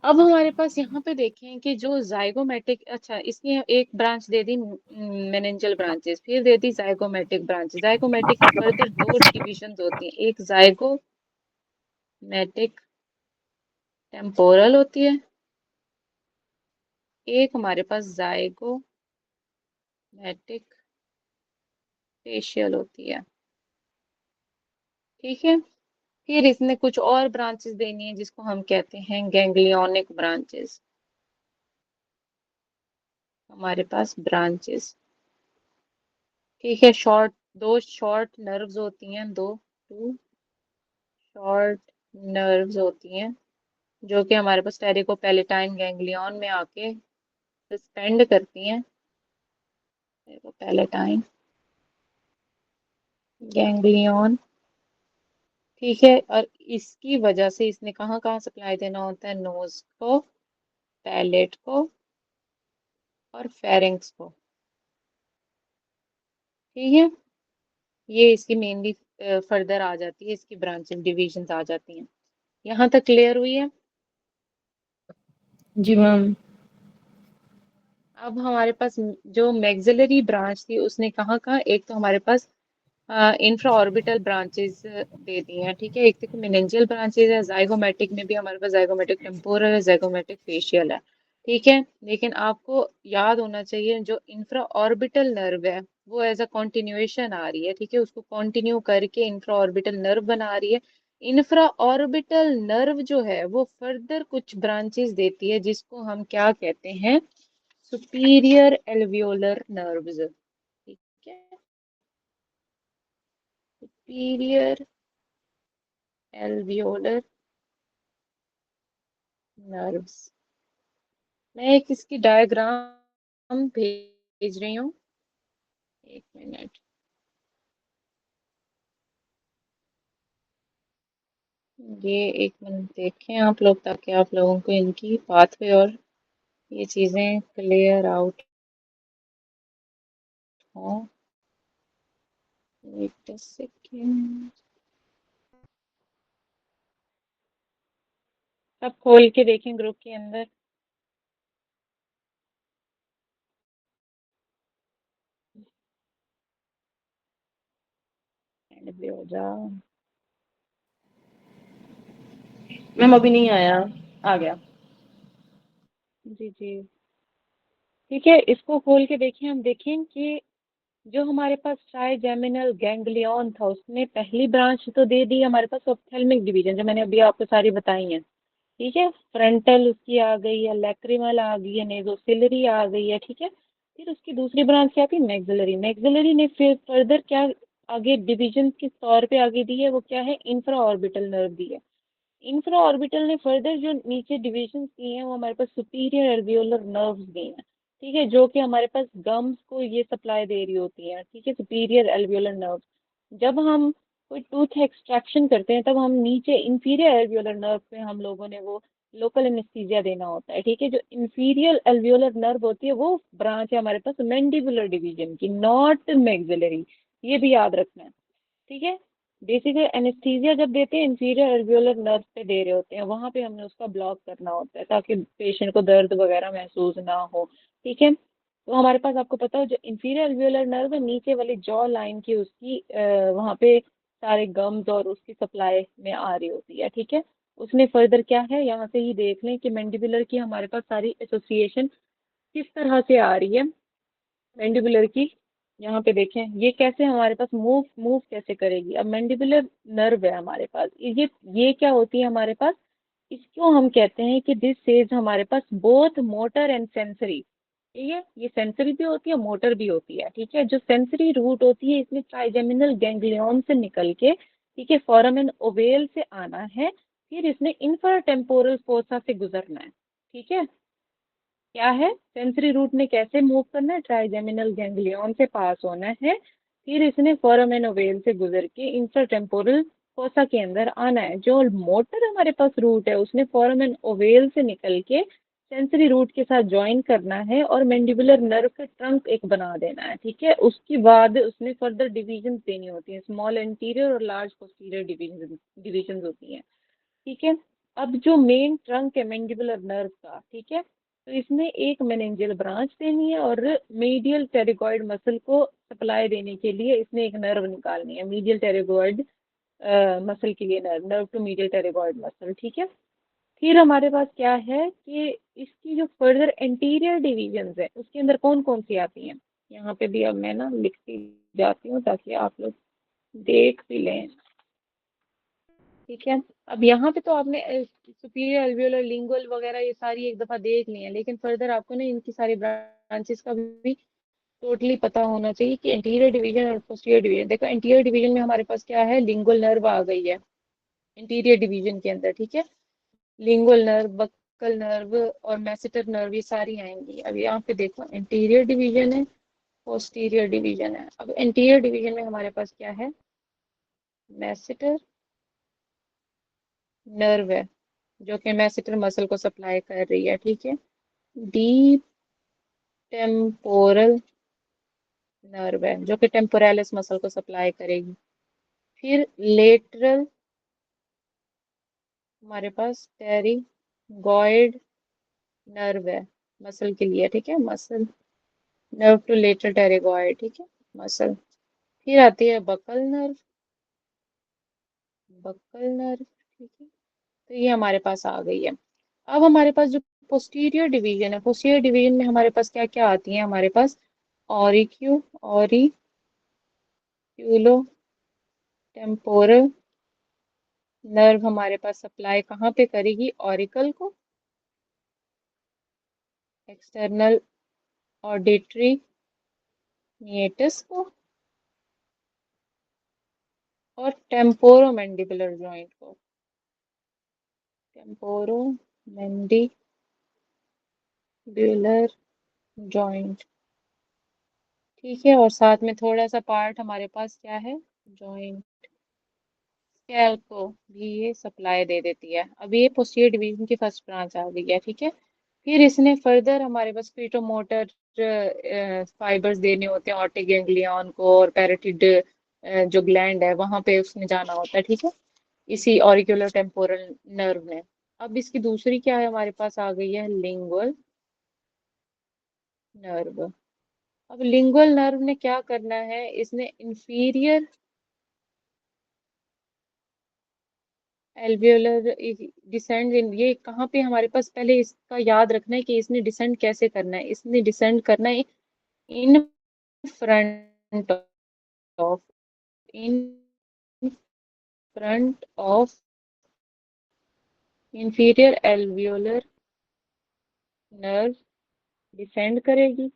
अब हमारे पास यहाँ पे देखें कि जो जाइगोमेटिक, अच्छा इसने एक ब्रांच दे दी मेनेंजियल ब्रांचेस, फिर दे दी जाइगोमेटिक ब्रांच। जाइगोमेटिक की फर्दर दो डिविजन होती हैं, एक जाइगोमेटिक टेम्पोरल होती है, एक हमारे पास जाइगोमेटिक फेशियल होती है। ठीक है, फिर इसने कुछ और ब्रांचेस देनी है जिसको हम कहते हैं गैंग्लियोनिक ब्रांचेस। हमारे पास ब्रांचेस, ठीक है, दो शॉर्ट नर्व्स होती हैं, टू शॉर्ट नर्व्स होती हैं जो कि हमारे पास टेरिकोपैलेटाइन गैंग्लियन में आके सस्पेंड करती हैं। टेरिकोपैलेटाइन गैंग्लियन। ठीक है, और इसकी वजह से इसने कहाँ कहाँ सप्लाई देना होता है, नोज को, पैलेट को और फेरिंग्स को। ठीक है, ये इसकी मेनली फर्दर आ जाती है, इसकी ब्रांचेस डिविजन्स आ जाती हैं। यहाँ तक क्लियर हुई है। जी मैम। अब हमारे पास जो मैक्सिलरी ब्रांच थी उसने कहाँ कहाँ, एक तो हमारे पास इंफ्रा ऑर्बिटल ब्रांचेस दे दी हैं। ठीक है, एक तो मेनेंजियल ब्रांचेस है, जाइगोमेटिक में भी हमारे पास जाइगोमेटिक टेम्पोरल है, जाइगोमेटिक फेशियल है। ठीक है, लेकिन आपको याद होना चाहिए जो इंफ्रा ऑर्बिटल नर्व है वो एज अ कॉन्टिन्यूएशन आ रही है। ठीक है, उसको कंटिन्यू करके इंफ्रा ऑर्बिटल नर्व बना रही है। इंफ्रा ऑर्बिटल नर्व जो है वो फर्दर कुछ ब्रांचेस देती है जिसको हम क्या कहते हैं, सुपीरियर एल्वियोलर नर्व्स। ठीक है, सुपीरियर एल्वियोलर नर्व्स। मैं एक इसकी डायग्राम भेज रही हूँ, एक मिनट। ये एक मिनट देखें आप लोग, ताकि आप लोगों को इनकी पाथवे और ये चीजें क्लियर आउट हो। वेट अ सेकेंड, सब खोल के देखें ग्रुप के अंदर। एंड भी हो जाओ। मैम अभी नहीं आया, आ गया। जी जी। ठीक है, इसको खोल के देखें, हम देखें कि जो हमारे पास ट्राइजेमिनल गैंग्लियन था उसने पहली ब्रांच तो दे दी हमारे पास ऑप्थेल्मिक डिवीजन, जो मैंने अभी आपको सारी बताई हैं। ठीक है, फ्रंटल उसकी आ गई है, लैक्रिमल आ गई है, नेजोसिलरी आ गई है। ठीक है, फिर उसकी दूसरी ब्रांच क्या थी, मैक्सिलरी। मैक्सिलरी ने फिर फर्दर क्या आगे डिवीजन के तौर पे आगे दी है, वो क्या है, इंफ्रा ऑर्बिटल नर्व दी है। इंफ्रा ऑर्बिटल ने फर्दर जो नीचे डिविजन दिए हैं वो हमारे पास सुपीरियर एल्वियोलर नर्व्स दिए हैं। ठीक है, जो कि हमारे पास गम्स को ये सप्लाई दे रही होती हैं। ठीक है, सुपीरियर एल्वियोलर नर्व्स। जब हम कोई टूथ एक्सट्रैक्शन करते हैं तब हम नीचे इंफीरियर एल्वियोलर नर्व पे हम लोगों ने वो लोकल एनेस्थीसिया देना होता है। ठीक है, जो इंफीरियर एल्वियोलर नर्व होती है वो ब्रांच है हमारे पास मैंडिबुलर डिवीजन की, नॉट मैक्सिलरी। ये भी याद रखना है। ठीक है, बेसिकली एनेस्थीसिया जब देते हैं इंफीरियर एल्वियोलर नर्व पे दे रहे होते हैं, वहां पे हमने उसका ब्लॉक करना होता है ताकि पेशेंट को दर्द वगैरह महसूस ना हो। ठीक है, तो हमारे पास आपको पता हो जो इंफीरियर एल्वियोलर नर्व है नीचे वाली जॉ लाइन की उसकी वहां पे सारे गम्स और उसकी सप्लाई में आ रही होती है। ठीक है, उसमें फर्दर क्या है, यहाँ से ही देख लें कि मैंडिबुलर की हमारे पास सारी एसोसिएशन किस तरह से आ रही है। मैंडिबुलर की यहाँ पे देखें ये कैसे हमारे पास मूव मूव कैसे करेगी। अब मैंडिबुलर नर्व है हमारे पास, ये क्या होती है हमारे पास, इसको हम कहते हैं कि दिस सेज हमारे पास बोथ मोटर एंड सेंसरी। ठीक है, ये सेंसरी भी होती है मोटर भी होती है। ठीक है, जो सेंसरी रूट होती है इसमें ट्राइजेमिनल गैंग्लियन से निकल के, ठीक है, फोरामेन ओवेल से आना है, फिर इसने इंफ्राटेम्पोरल फोसा से गुजरना है। ठीक है, क्या है, सेंसरी रूट ने कैसे मूव करना है, ट्राइजेमिनल गैंग्लियन से पास होना है, फिर इसने फोरामेन ओवेल से गुजर के इंफ्राटेम्पोरल फोसा के अंदर आना है। जो मोटर हमारे पास रूट है उसने फोरामेन ओवेल से निकल के सेंसरी रूट के साथ ज्वाइन करना है और मैंडिबुलर नर्व का ट्रंक एक बना देना है। ठीक है, उसके बाद उसने फर्दर डिविजन देनी होती है, स्मॉल एंटीरियर और लार्ज पोस्टीरियर डिविजन होती हैं। ठीक है, अब जो मेन ट्रंक है मैंडिबुलर नर्व का, ठीक है, तो इसमें एक मेनिंजियल ब्रांच देनी है और मीडियल टेरिगॉइड मसल को सप्लाई देने के लिए इसने एक नर्व निकालनी है, मीडियल टेरिगॉइड मसल के लिए nerve, nerve to medial pterygoid muscle. ठीक है, फिर हमारे पास क्या है कि इसकी जो फर्दर एंटीरियर डिविजन्स है उसके अंदर कौन कौन सी आती हैं, यहाँ पे भी अब मैं ना लिखती जाती हूँ ताकि आप लोग देख भी लें। ठीक है, अब यहाँ पे तो आपने सुपीरियर अल्वियोलर लिंगुअल वगैरह ये सारी एक दफा देख ली है, लेकिन फर्दर आपको ना इनकी सारी ब्रांचेस का भी टोटली पता होना चाहिए कि एंटीरियर डिवीजन और पोस्टीरियर डिवीजन। देखो एंटीरियर डिवीजन में हमारे पास क्या है, लिंगुअल नर्व आ गई है इंटीरियर डिवीजन के अंदर। ठीक है, लिंगुअल नर्व, बक्कल नर्व और मैसेटर नर्व ये सारी आएंगी। अब यहाँ पे देखो एंटीरियर डिवीजन है, पोस्टीरियर डिवीजन है। अब एंटीरियर डिवीजन में हमारे पास क्या है, मैसेटर नर्व है जो कि मैसेटर मसल को सप्लाई कर रही है। ठीक है, डीप टेम्पोरल नर्व है जो कि टेम्पोरालिस मसल को सप्लाई करेगी। फिर लेटरल हमारे पास टेरिगॉइड नर्व है मसल के लिए। ठीक है, muscle nerve to lateral pterygoid. ठीक है, मसल। फिर आती है बकल नर्व, बकल नर्व। ठीक है, तो ये हमारे पास आ गई है। अब हमारे पास जो पोस्टीरियर डिवीजन है, पोस्टीरियर डिवीजन में हमारे पास क्या क्या आती है, हमारे पास ऑरिक्यूलो टेम्पोरल नर्व हमारे पास सप्लाई कहाँ पे करेगी, ऑरिकल को, एक्सटर्नल ऑडिटरी मीएटस को और टेम्पोरोमैंडिबुलर जॉइंट को, टेम्पोरोमैंडिबुलर जॉइंट। ठीक है, और साथ में थोड़ा सा पार्ट हमारे पास क्या है, जॉइंट स्कैल को भी ये सप्लाई दे देती है। अब ये पोस्टीरियर डिवीजन की फर्स्ट ब्रांच आ गई है। ठीक है, फिर इसने फर्दर हमारे पास पीटोमोटर फाइबर्स देने होते हैं ऑप्टिक गैंग्लियन को और पैराटिड जो ग्लैंड है वहां पे उसने जाना होता है। ठीक है, इसी ऑरिकुलर टेम्पोरल नर्व में। अब इसकी दूसरी क्या है, हमारे पास आ गई है लिंगुअल नर्व। अब लिंगुअल नर्व ने क्या करना है, इसने इंफीरियर एल्वियोलर डिसेंड इन, ये कहाँ पे हमारे पास, पहले इसका याद रखना है कि इसने डिसेंड कैसे करना है। इसने डिसेंड करना है in front of, in front of inferior alveolar nerve descend करेगी।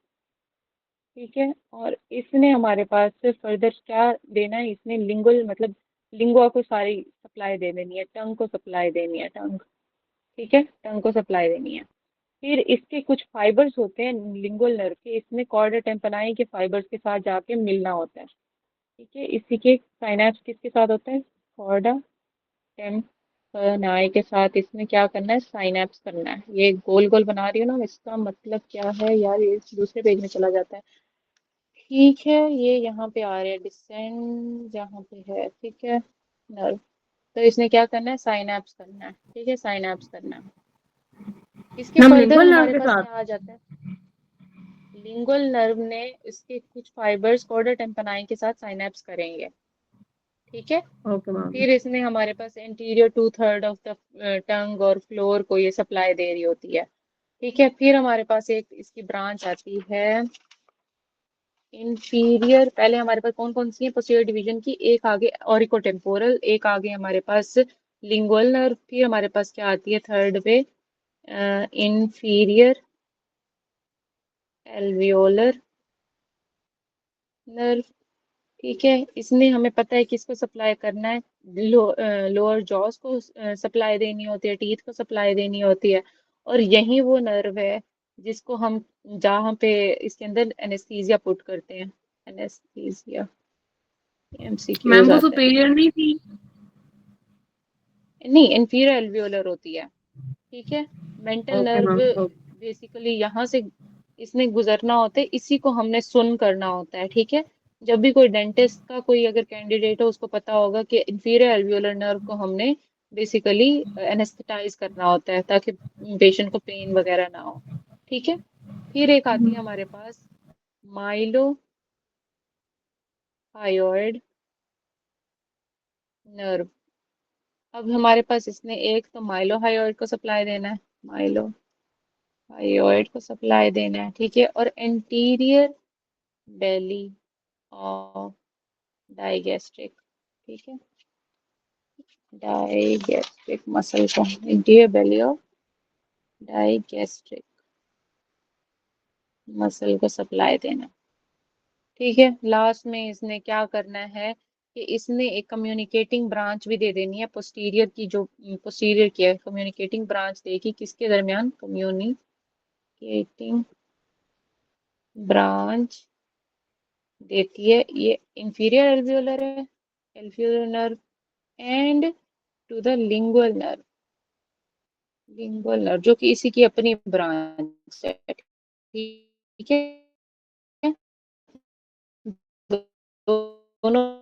ठीक है, और इसने हमारे पास से फर्दर क्या देना है, इसने लिंगुअल मतलब लिंगुआ को सारी सप्लाई दे देनी है, टंग को सप्लाई देनी है, टंग। ठीक है, टंग को सप्लाई देनी है। फिर इसके कुछ फाइबर्स होते हैं लिंगुअल नर्व के, इसमें कॉर्डा टेम्पनाई के फाइबर्स के साथ जाके मिलना होता है। ठीक है, इसी के साइनेप्स किसके साथ होता है, कॉर्डा टेम्पनाई के साथ इसमें क्या करना है, साइनेप्स करना है। ये गोल गोल बना रही हूँ ना, इसका मतलब क्या है यार, ये दूसरे पेज में चला जाता है। ठीक है, ये यहाँ पे आ रहा है डिसेंड, यहाँ पे है। ठीक है, नर्व, तो इसने क्या करना है, साइनेप्स करना है। ठीक है, साइनेप्स करना है। इसके मैम फर्दर लिंगुअल नर्व हमारे के पास साथ। क्या आ जाता है, लिंगुअल नर्व ने इसके कुछ फाइबर्स कॉर्डा टेम्पनाई के साथ साइनेप्स करेंगे। ठीक है, ओके मैम। फिर इसमें हमारे पास इंटीरियर 2/3 ऑफ द टंग और फ्लोर को ये सप्लाई दे रही होती है। ठीक है, फिर हमारे पास एक इसकी ब्रांच आती है इंफीरियर, पहले हमारे पास कौन कौन सी है पोस्टीरियर डिवीजन की, एक आगे ऑरिकोटेम्पोरल, एक आगे हमारे पास लिंगुअल नर्व, फिर हमारे पास क्या आती है थर्ड पे, इंफीरियर एल्वियोलर नर्व। ठीक है, इसमें हमें पता है किसको सप्लाई करना है, लोअर जॉस को सप्लाई देनी होती है, टीथ को सप्लाई देनी होती है। और यही वो नर्व है जिसको हम, जहाँ पे इसके अंदर एनेस्थीसिया पुट करते हैं, एनेस्थीसिया, एमसीक्यूज मैम वो आता है। सुपेरियर नहीं थी? नहीं, इंफीरियर एल्वियोलर होती है। ठीक है, mental okay nerve ma'am. Basically यहाँ से इसने गुजरना होता है, इसी को हमने सुन करना होता है। ठीक है, जब भी कोई डेंटिस्ट का कोई अगर कैंडिडेट हो, उसको पता होगा कि इंफीरियर एल्वियोलर नर्व को हमने बेसिकली एनेस्थेटाइज करना होता है ताकि पेशेंट को पेन वगैरह ना हो। ठीक है, फिर एक आती है हमारे पास माइलो हायोइड नर्व। अब हमारे पास इसने एक तो माइलो हायोइड को सप्लाई देना है, माइलो थायराइड को सप्लाई देना है। ठीक है, और एंटीरियर बेली ऑफ डाइगेस्ट्रिक, ठीक है, डाइगेस्ट्रिक मसल को, interior belly of digastric muscle को सप्लाई देना। ठीक है, लास्ट में इसने क्या करना है कि इसने एक कम्युनिकेटिंग ब्रांच भी दे देनी है पोस्टीरियर की, जो पोस्टीरियर की है कम्युनिकेटिंग ब्रांच देगी किसके दरमियान, कम्युनिकेटिंग ब्रांच देती है ये इंफीरियर एल्वियोलर है, alveolar nerve, and to the lingual nerve जो कि इसी की अपनी ब्रांच है। ठीक है, दोनों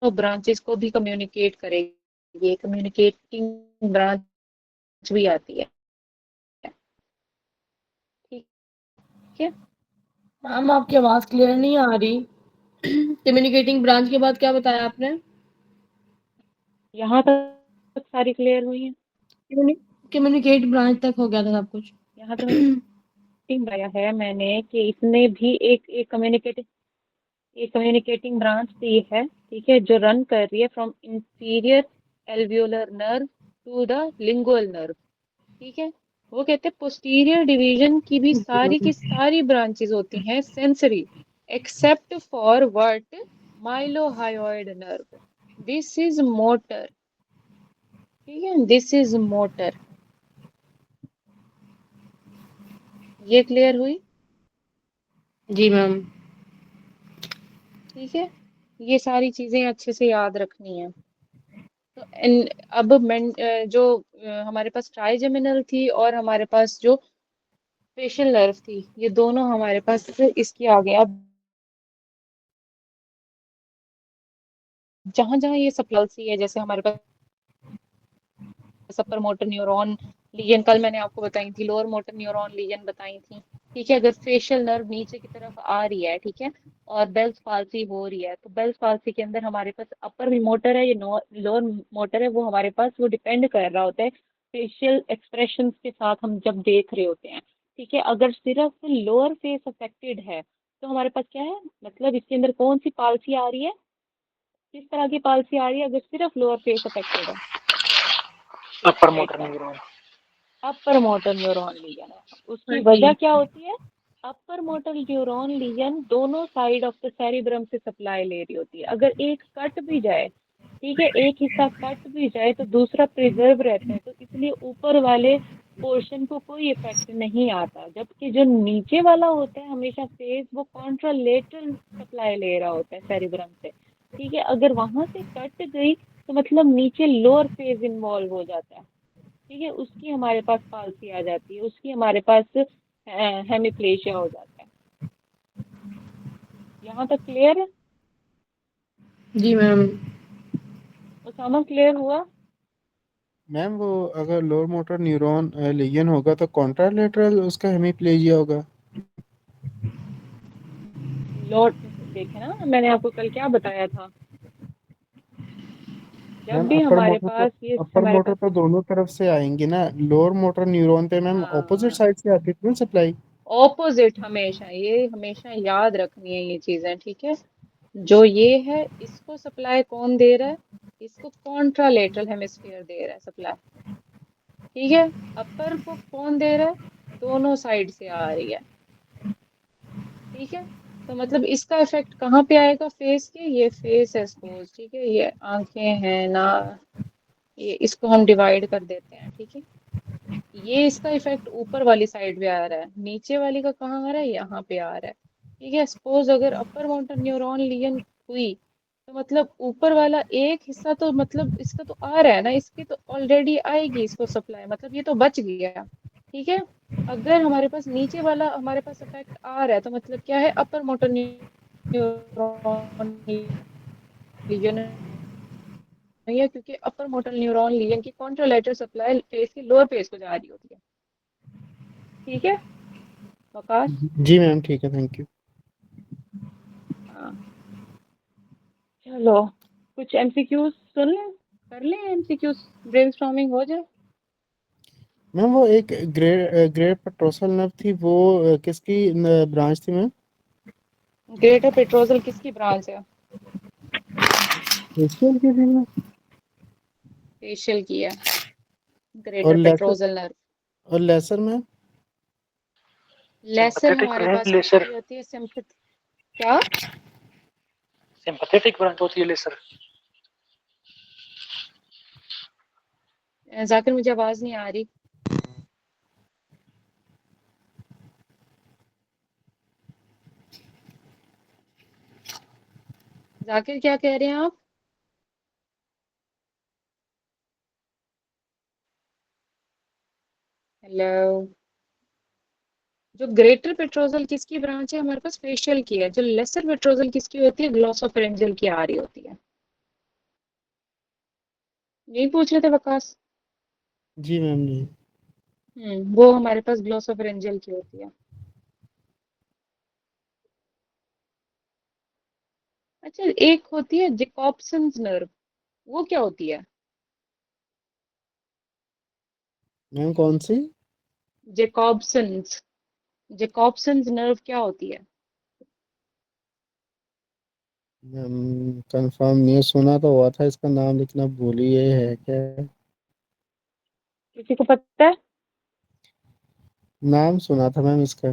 ब्रांचेस को भी कम्युनिकेट करेगी, ये कम्युनिकेटिंग ब्रांच भी आती है। ठीक है, मैम आपकी आवाज क्लियर नहीं आ रही। कम्युनिकेटिंग ब्रांच के बाद क्या बताया आपने? यहाँ तक सारी क्लियर हुई है, कम्युनिकेट ब्रांच तक हो गया था सब कुछ। यहाँ तक बताया है मैंने कि इसने भी एक कम्युनिकेटिंग ब्रांच दी है। ठीक है, जो रन कर रही है from inferior alveolar nerve to the lingual nerve. ठीक है, वो कहते हैं पोस्टीरियर डिवीजन की सारी ब्रांचेस होती हैं sensory, except for what, mylohyoid nerve, this is motor. ठीक है, दिस इज मोटर। ये क्लियर हुई? जी मैम। ठीक है, ये सारी चीजें अच्छे से याद रखनी है। तो अब जो हमारे पास ट्राइजेमिनल थी और हमारे पास जो फेशियल नर्व थी, ये दोनों हमारे पास इसकी आ गया। अब जहां जहां ये सप्लाई है, जैसे हमारे पास अपर मोटर न्यूरॉन लीजन कल मैंने आपको बताई थी, लोअर मोटर न्यूरॉन लीजन बताई थी। ठीक है, अगर फेशियल नर्व नीचे की तरफ आ रही है, ठीक है, और बेल्स पाल्सी हो रही है, तो बेल्स पाल्सी के अंदर हमारे पास अपर मोटर है या लोअर मोटर है, वो हमारे पास वो डिपेंड कर रहा होता है फेशियल एक्सप्रेशंस के साथ हम जब देख रहे होते हैं। ठीक है, अगर सिर्फ लोअर फेस अफेक्टेड है तो हमारे पास क्या है, मतलब इसके अंदर कौन सी पॉलिसी आ रही है, किस तरह की पॉलिसी आ रही है अगर सिर्फ लोअर फेस अफेक्टेड है इस अपर साइड मोटर का। Neuron. Upper motor neuron lesion है, हाँ उसकी जी। वजह क्या होती है, अपर मोटर न्यूरॉन लीजन दोनों साइड ऑफ द सेरिब्रम से सप्लाई ले रही होती है। अगर एक कट भी जाए, ठीक है, एक हिस्सा कट भी जाए तो दूसरा प्रिजर्व रहता है, तो इसलिए ऊपर वाले पोर्शन को कोई इफेक्ट नहीं आता, जबकि जो नीचे वाला होता है हमेशा फेस वो कॉन्ट्रालेटरल सप्लाई ले रहा होता है सेरिब्रम से। ठीक है, अगर वहां से कट गई तो मतलब नीचे लोअर फेज इन्वॉल्व हो जाता है। ठीक है, उसकी हमारे पास पालसी आ जाती है, उसकी हमारे पास हेमिप्लेशिया हो जाता है। यहाँ तक क्लियर है? जी मैम। उसामा क्लियर हुआ? मैम वो अगर लोअर मोटर न्यूरॉन लीजन होगा तो कॉन्ट्रालेटरल उसका हेमीप्लेजिया होगा। लॉर्ड, देखे ना मैंने आपको कल क्या बताया था, जब मैम भी हमारे पास ये अपर हमारे मोटर पास, तो दोनों तरफ से आएंगी ना, लोअर मोटर न्यूरॉन पे मैम ऑपोजिट हाँ, साइड से आती है ना सप्लाई। ऑपोजिट, हमेशा ये हमेशा याद रखनी है ये चीजें। ठीक है, जो ये है इसको सप्लाई कौन दे रहा है, इसको कॉन्ट्रालेटरल हेमिस्फीयर दे रहा है सप्लाई। ठीक है, अपर को कौन दे रहा है, दोनों साइड से आ रही है। ठीक है, तो मतलब इसका इफेक्ट कहाँ पे आएगा फेस के, ये फेस है सपोज, ठीक है, ये आंखें हैं ना, ये इसको हम डिवाइड कर देते हैं। ठीक है, ये इसका इफेक्ट ऊपर वाली साइड पे आ रहा है, नीचे वाली का कहाँ आ रहा है, यहाँ पे आ रहा है। ठीक है, सपोज अगर अपर मोटर न्यूरॉन लियन हुई तो मतलब ऊपर वाला एक हिस्सा तो मतलब इसका तो आ रहा है ना, इसकी तो ऑलरेडी आएगी इसको सप्लाई, मतलब ये तो बच गया। ठीक है, अगर हमारे पास नीचे वाला हमारे पास इफेक्ट आ रहा है तो मतलब क्या है, अपर मोटर न्यूरॉन लीजन नहीं है, क्योंकि अपर मोटर न्यूरॉन लीजन की कॉन्ट्रालेटरल सप्लाई फेस की लोअर फेस को जा रही होती है। ठीक है वकास? जी मैम ठीक है, थैंक यू। हाँ, चलो कुछ एमसीक्यूज सुन लें, कर लें एमसीक्यूज, ब्रेनस्टॉर्मिंग हो जाए। मैम वो एक ग्रेड पेट्रोसल नर्व थी वो किसकी ब्रांच थी मैम? ग्रेटर पेट्रोजल किसकी ब्रांच है? फेशियल की थी मैम। फेशियल की है, और ग्रेटर लेसर, पेट्रोजल नर्व। और लेसर मैम? लेसर सिंपैथेटिक हमारे पास लेसर। किसकी होती है, सिंपथ, क्या? सिंपैथेटिक ब्रांच होती है लेसर। जाकिर मुझे आवाज नहीं आ रही। जाकिर क्या कह रहे हैं आप? हेलो। जो ग्रेटर पेट्रोजल किसकी ब्रांच है हमारे पास, फेशियल की है। जो लेसर पेट्रोजल किसकी होती है, ग्लॉसोफेरेंजियल की आ रही होती है। यही पूछ रहे थे वकास? जी मैम जी। वो हमारे पास ग्लॉसोफेरेंजियल की होती है। अच्छा, एक होती है जेकॉब्सन्स नर्व, वो क्या होती है? मैम कौन सी? जेकॉब्सन्स, जेकॉब्सन्स नर्व क्या होती है? मैम कंफर्म नहीं है, सुना तो हुआ था इसका नाम लेकिन अब भूल ही ये है क्या। किसी को पता है? नाम सुना था मैम इसका।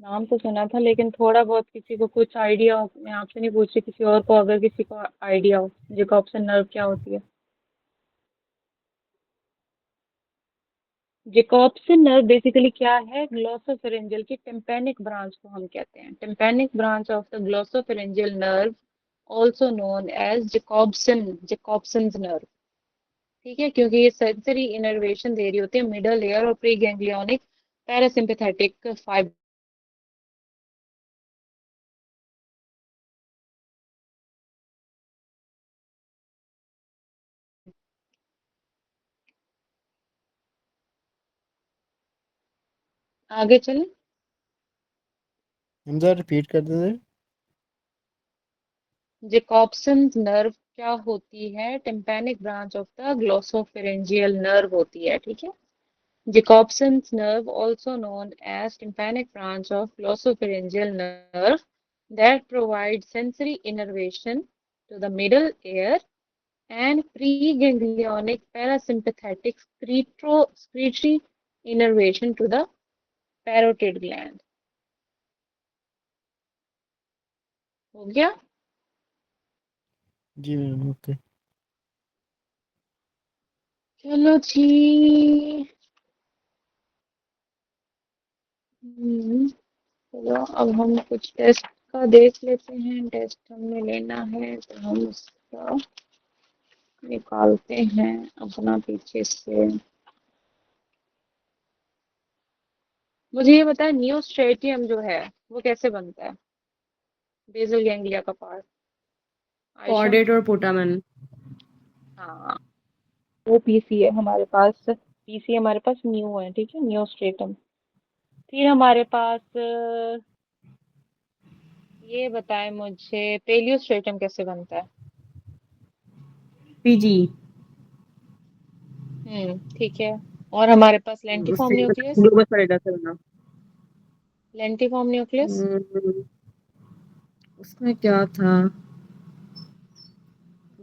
नाम तो सुना था लेकिन थोड़ा बहुत किसी को कुछ आइडिया हो, मैं आपसे नहीं पूछ रही, किसी और को अगर किसी को आइडिया हो जेकॉब्सन नर्व क्या होती है। जेकॉब्सन नर्व बेसिकली क्या है, ग्लॉसोफेरेंजियल की टिम्पैनिक ब्रांच को हम कहते हैं, tympanic branch of the glossopharyngeal nerve, also known as Jacobson's nerve. ठीक है, क्योंकि ये सेंसरी इनर्वेशन दे रही होती है मिडल एयर और प्री गैंग्लियोनिक पैरासिम्पैथेटिक फाइबर। आगे चलें? हम जरा रिपीट कर दें। जैकॉब्सन नर्व क्या होती है? Tympanic branch of the glossopharyngeal nerve होती है, ठीक है। Jacobson's nerve, also known as tympanic branch of glossopharyngeal nerve, that provides sensory innervation to the middle ear and preganglionic parasympathetic secretory innervation to the parotid gland. हो गया? जी ma'am, okay. चलो जी। चलो अब हम कुछ टेस्ट का देख लेते हैं। टेस्ट हमने लेना है तो हम उसका निकालते हैं अपना पीछे से। मुझे ये बताया नियोस्ट्रेटियम जो है वो कैसे बनता है? बेसल गैंग्लिया का पार्ट। आयशा? कॉर्डेट और पोटामन। हाँ, वो पीसी है हमारे पास। पीसी हमारे पास न्यू है, ठीक है, नियोस्ट्रेटम। फिर हमारे पास ये बताएं मुझे, पेलियोस्ट्रेटम कैसे बनता है? पीजी। ठीक है। और हमारे पास लेंटिफॉर्म उससे न्यूक्लियस। ग्लोबस परेगा चलना। Lentiform nucleus. उसमें क्या था?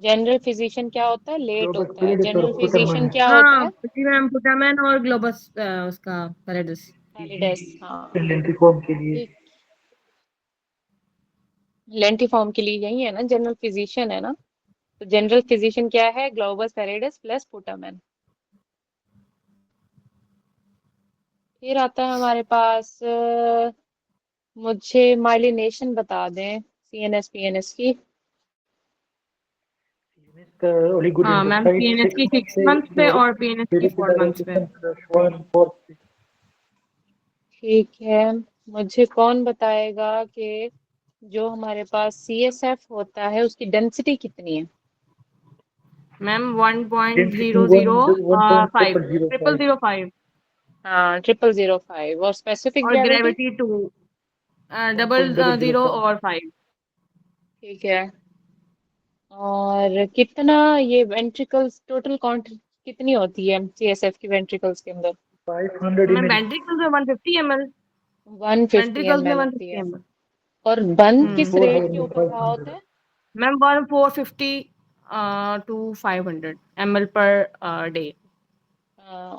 जनरल फिजिशियन क्या होता है? लेट ग्लोबस होता है। पैलिडस और जनरल फिजिशियन पुटरमन। क्या होता हाँ है? जी मैम, पोटामन और ग्लोबस उसका पैरेडिस। पैलिडस, हाँ। लेंटिफॉर्म के लिए। ठीक। लेंटिफॉर्म के लिए यही है ना, जनरल फिजिशियन है ना। तो जनरल फिजिशियन क्या है? Globus pallidus plus putamen. फिर आता है हमारे पास मुझे माइलिनेशन बता दें सीएनएस पीएनएस की। इसका हाँ मैम, ओलिगोडेंड्रोसाइट पीएनएस 6 की मंथ 6 पे, मंथ पे और पीएनएस की 4 पेरिफेरल मंथ्स पे। रोटेशन +1 4 पे। ठीक है। मुझे कौन बताएगा कि जो हमारे पास सीएसएफ होता है उसकी डेंसिटी कितनी है? Ma'am density 1 1.005 1.0005। 0005। हाँ, 0005। और स्पेसिफिक और ग्रेविटी? Gravity 2 double 0 1.005। और 5। ठीक है। और कितना ये वेंट्रिकल्स टोटल काउंट कितनी होती है सीएसएफ की वेंट्रिकल्स के अंदर? 500 मैम ml। वेंट्रिकल्स में 150 ml। 150 वेंट्रिकल्स में ml होती 150 है। ml। और बंद किस रेट के ऊपर रहा होता 4500। है? Ma'am 450 to 500 ml per day.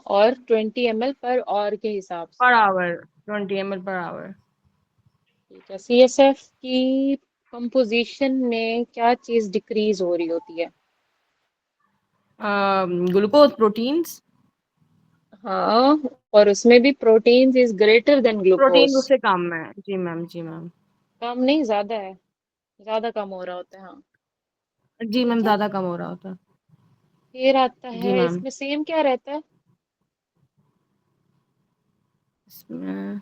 और 20 ml पर और के हिसाब से। Per hour 20 ml per hour. ठीक है। सीएसएफ की कंपोजिशन में क्या चीज डिक्रीज हो रही होती है? Glucose proteins. हाँ, और उसमें भी proteins is greater than protein glucose. उससे कम है। जी मैम, जी मैम। कम नहीं, ज्यादा है। ज्यादा कम हो रहा होता है, हाँ। जी मैम, ठीक है। ज्यादा कम हो रहा होता है। फिर आता जी है मैम। इसमें सेम क्या रहता है? इसमें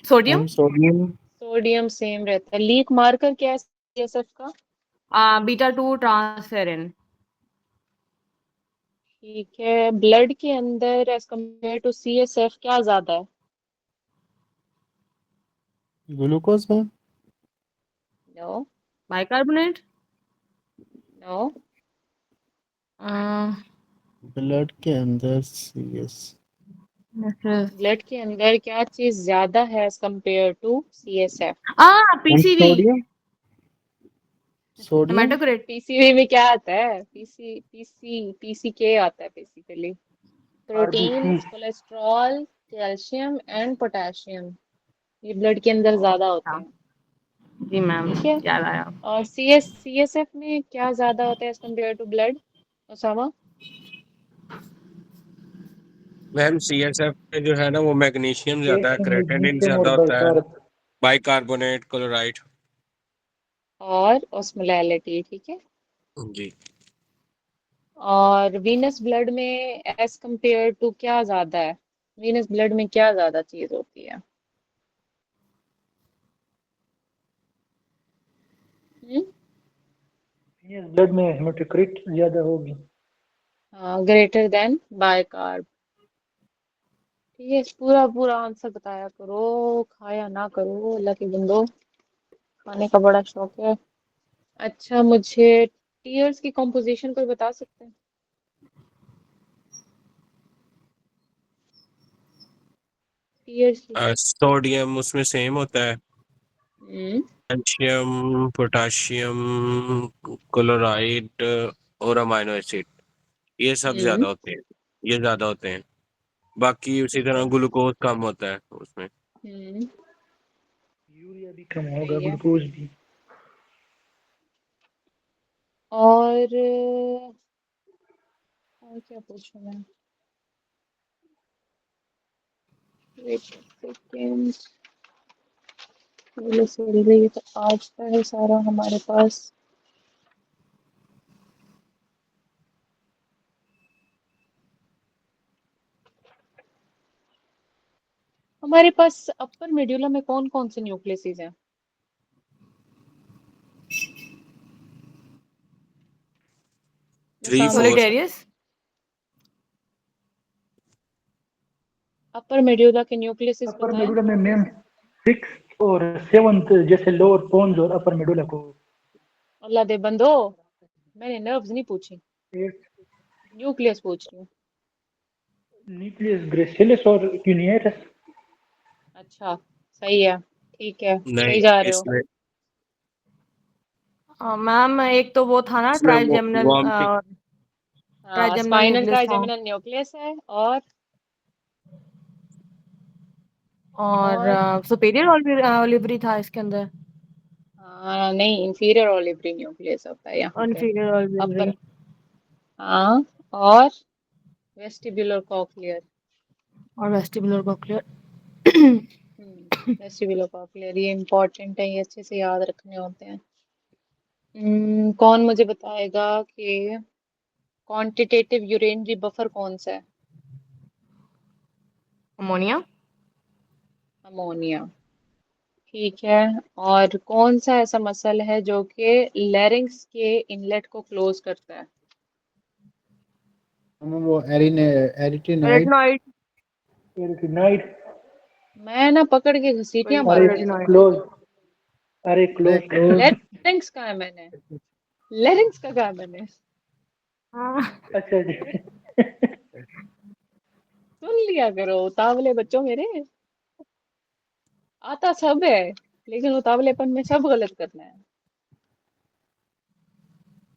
sodium. Ma'am sodium. Sodium same रहता है। लीक मार्कर क्या है सीएसएफ का? Beta 2 transferrin. ठीक है। ब्लड के अंदर एज कम्पेयर टू सीएसएफ क्या ज्यादा है? Glucose ma'am. No. Bicarbonate. No. Blood के अंदर सीएस। ब्लड के अंदर क्या चीज ज्यादा है as compared to CSF? Ma'am PCB. Sodium. Sodium. Haematocrit. PCB में क्या आता है? पीसीके आता है basically. RBC. Proteins, cholesterol, calcium and potassium, ये ब्लड के अंदर ज्यादा होते हैं। जी मैम, ठीक है। याद आया। और सीएसएफ में क्या ज्यादा होता है as compared to blood, Osama? Ma'am CSF में जो है ना वो मैग्नीशियम ज्यादा है, कैल्शियम, क्रेटिनिन मैग्नीशियम ज्यादा और होता है, बाइकार्ब। Bicarbonate, chloride. और ऑस्मोलैरिटी, ठीक है। जी। और वीनस ब्लड में एज कम्पेयर टू क्या ज्यादा है? वीनस ब्लड में क्या ज्यादा चीज होती है? हम्म। ब्लड में हेमाटोक्रिट ज्यादा होगी। हाँ, ग्रेटर देन बाइकार्ब। ठीक है। पूरा पूरा आंसर बताया करो, खाया ना करो, अल्लाह के बंदो। खाने का बड़ा शौक है। अच्छा, मुझे टीयर्स की कॉम्पोजिशन कोई बता सकते हैं? टीयर्स की। सोडियम उसमें सेम होता है, हम्म। कैल्शियम, पोटाशियम, क्लोराइड और अमाइनो एसिड, ये सब हम्म। ज्यादा होते हैं, ये ज्यादा होते हैं। बाकी उसी तरह ग्लूकोज कम होता है उसमें। हम्म। यूरिया भी कम होगा, सही है। ग्लूकोज भी। और क्या पूछूं मैं? Wait second. पहले से ये तो आज का है सारा हमारे पास। हमारे पास अपर मेड्यूला में कौन कौन से न्यूक्लियसेस हैं? थ्री मुसामा। फोर सोलिडेरियस। अपर मेड्यूला के न्यूक्लियसेस अपर बताएं। मेडुला में मैम 6th और 7th जैसे लोअर पोन्स और अपर मेडुला को। अल्लाह दे बंदो, मैंने नर्व्स नहीं पूछी, 8th न्यूक्लियस पूछ रही हूँ। न्यूक्लियस ग्रेसिलिस और क्यूनियरस। अच्छा, सही है, ठीक है, नहीं, सही जा रहे हो। इसमें मैम एक तो वो था ना इसमें ट्राइजेमिनल, वॉमिटिंग। हाँ, ट्राइजेमिनल स्पाइनल न्यूक्लियस था। ट्राइजेमिनल न्यूक्लियस है। और और सुपीरियर ओलिवरी था इसके अंदर। हाँ, नहीं, इंफीरियर ओलिवरी न्यूक्लियस होता है यहाँ पे। Inferior olivary. अपर। हाँ। और वेस्टिब्युलर कॉक्लियर। और वेस्टिबुलर कॉक्लियर। वेस्टिब्युलर कॉक्लियर, ये इंपॉर्टेंट है, ये अच्छे से याद रखने होते हैं। कौन मुझे बताएगा कि क्वांटिटेटिव यूरेनरी बफर कौन सा है? अमोनिया। अमोनिया। ठीक है। और कौन सा ऐसा मसल है जो कि लैरिंक्स के इनलेट को क्लोज करता है? वो एरिटिनाइड। रेटिनॉइड। एरिटिनाइड। मैं ना पकड़ के वही घसीटियां तो अरे मारूंगी रेटिनॉइड। तुमने। क्लोज। अरे अरे क्लोज। क्लोज। लैरिंक्स का है मैंने। लैरिंक्स का कहा मैंने। हाँ। अच्छा जी। सुन लिया करो उतावले बच्चों मेरे। आता सब है, लेकिन उतावलेपन में सब गलत करना है।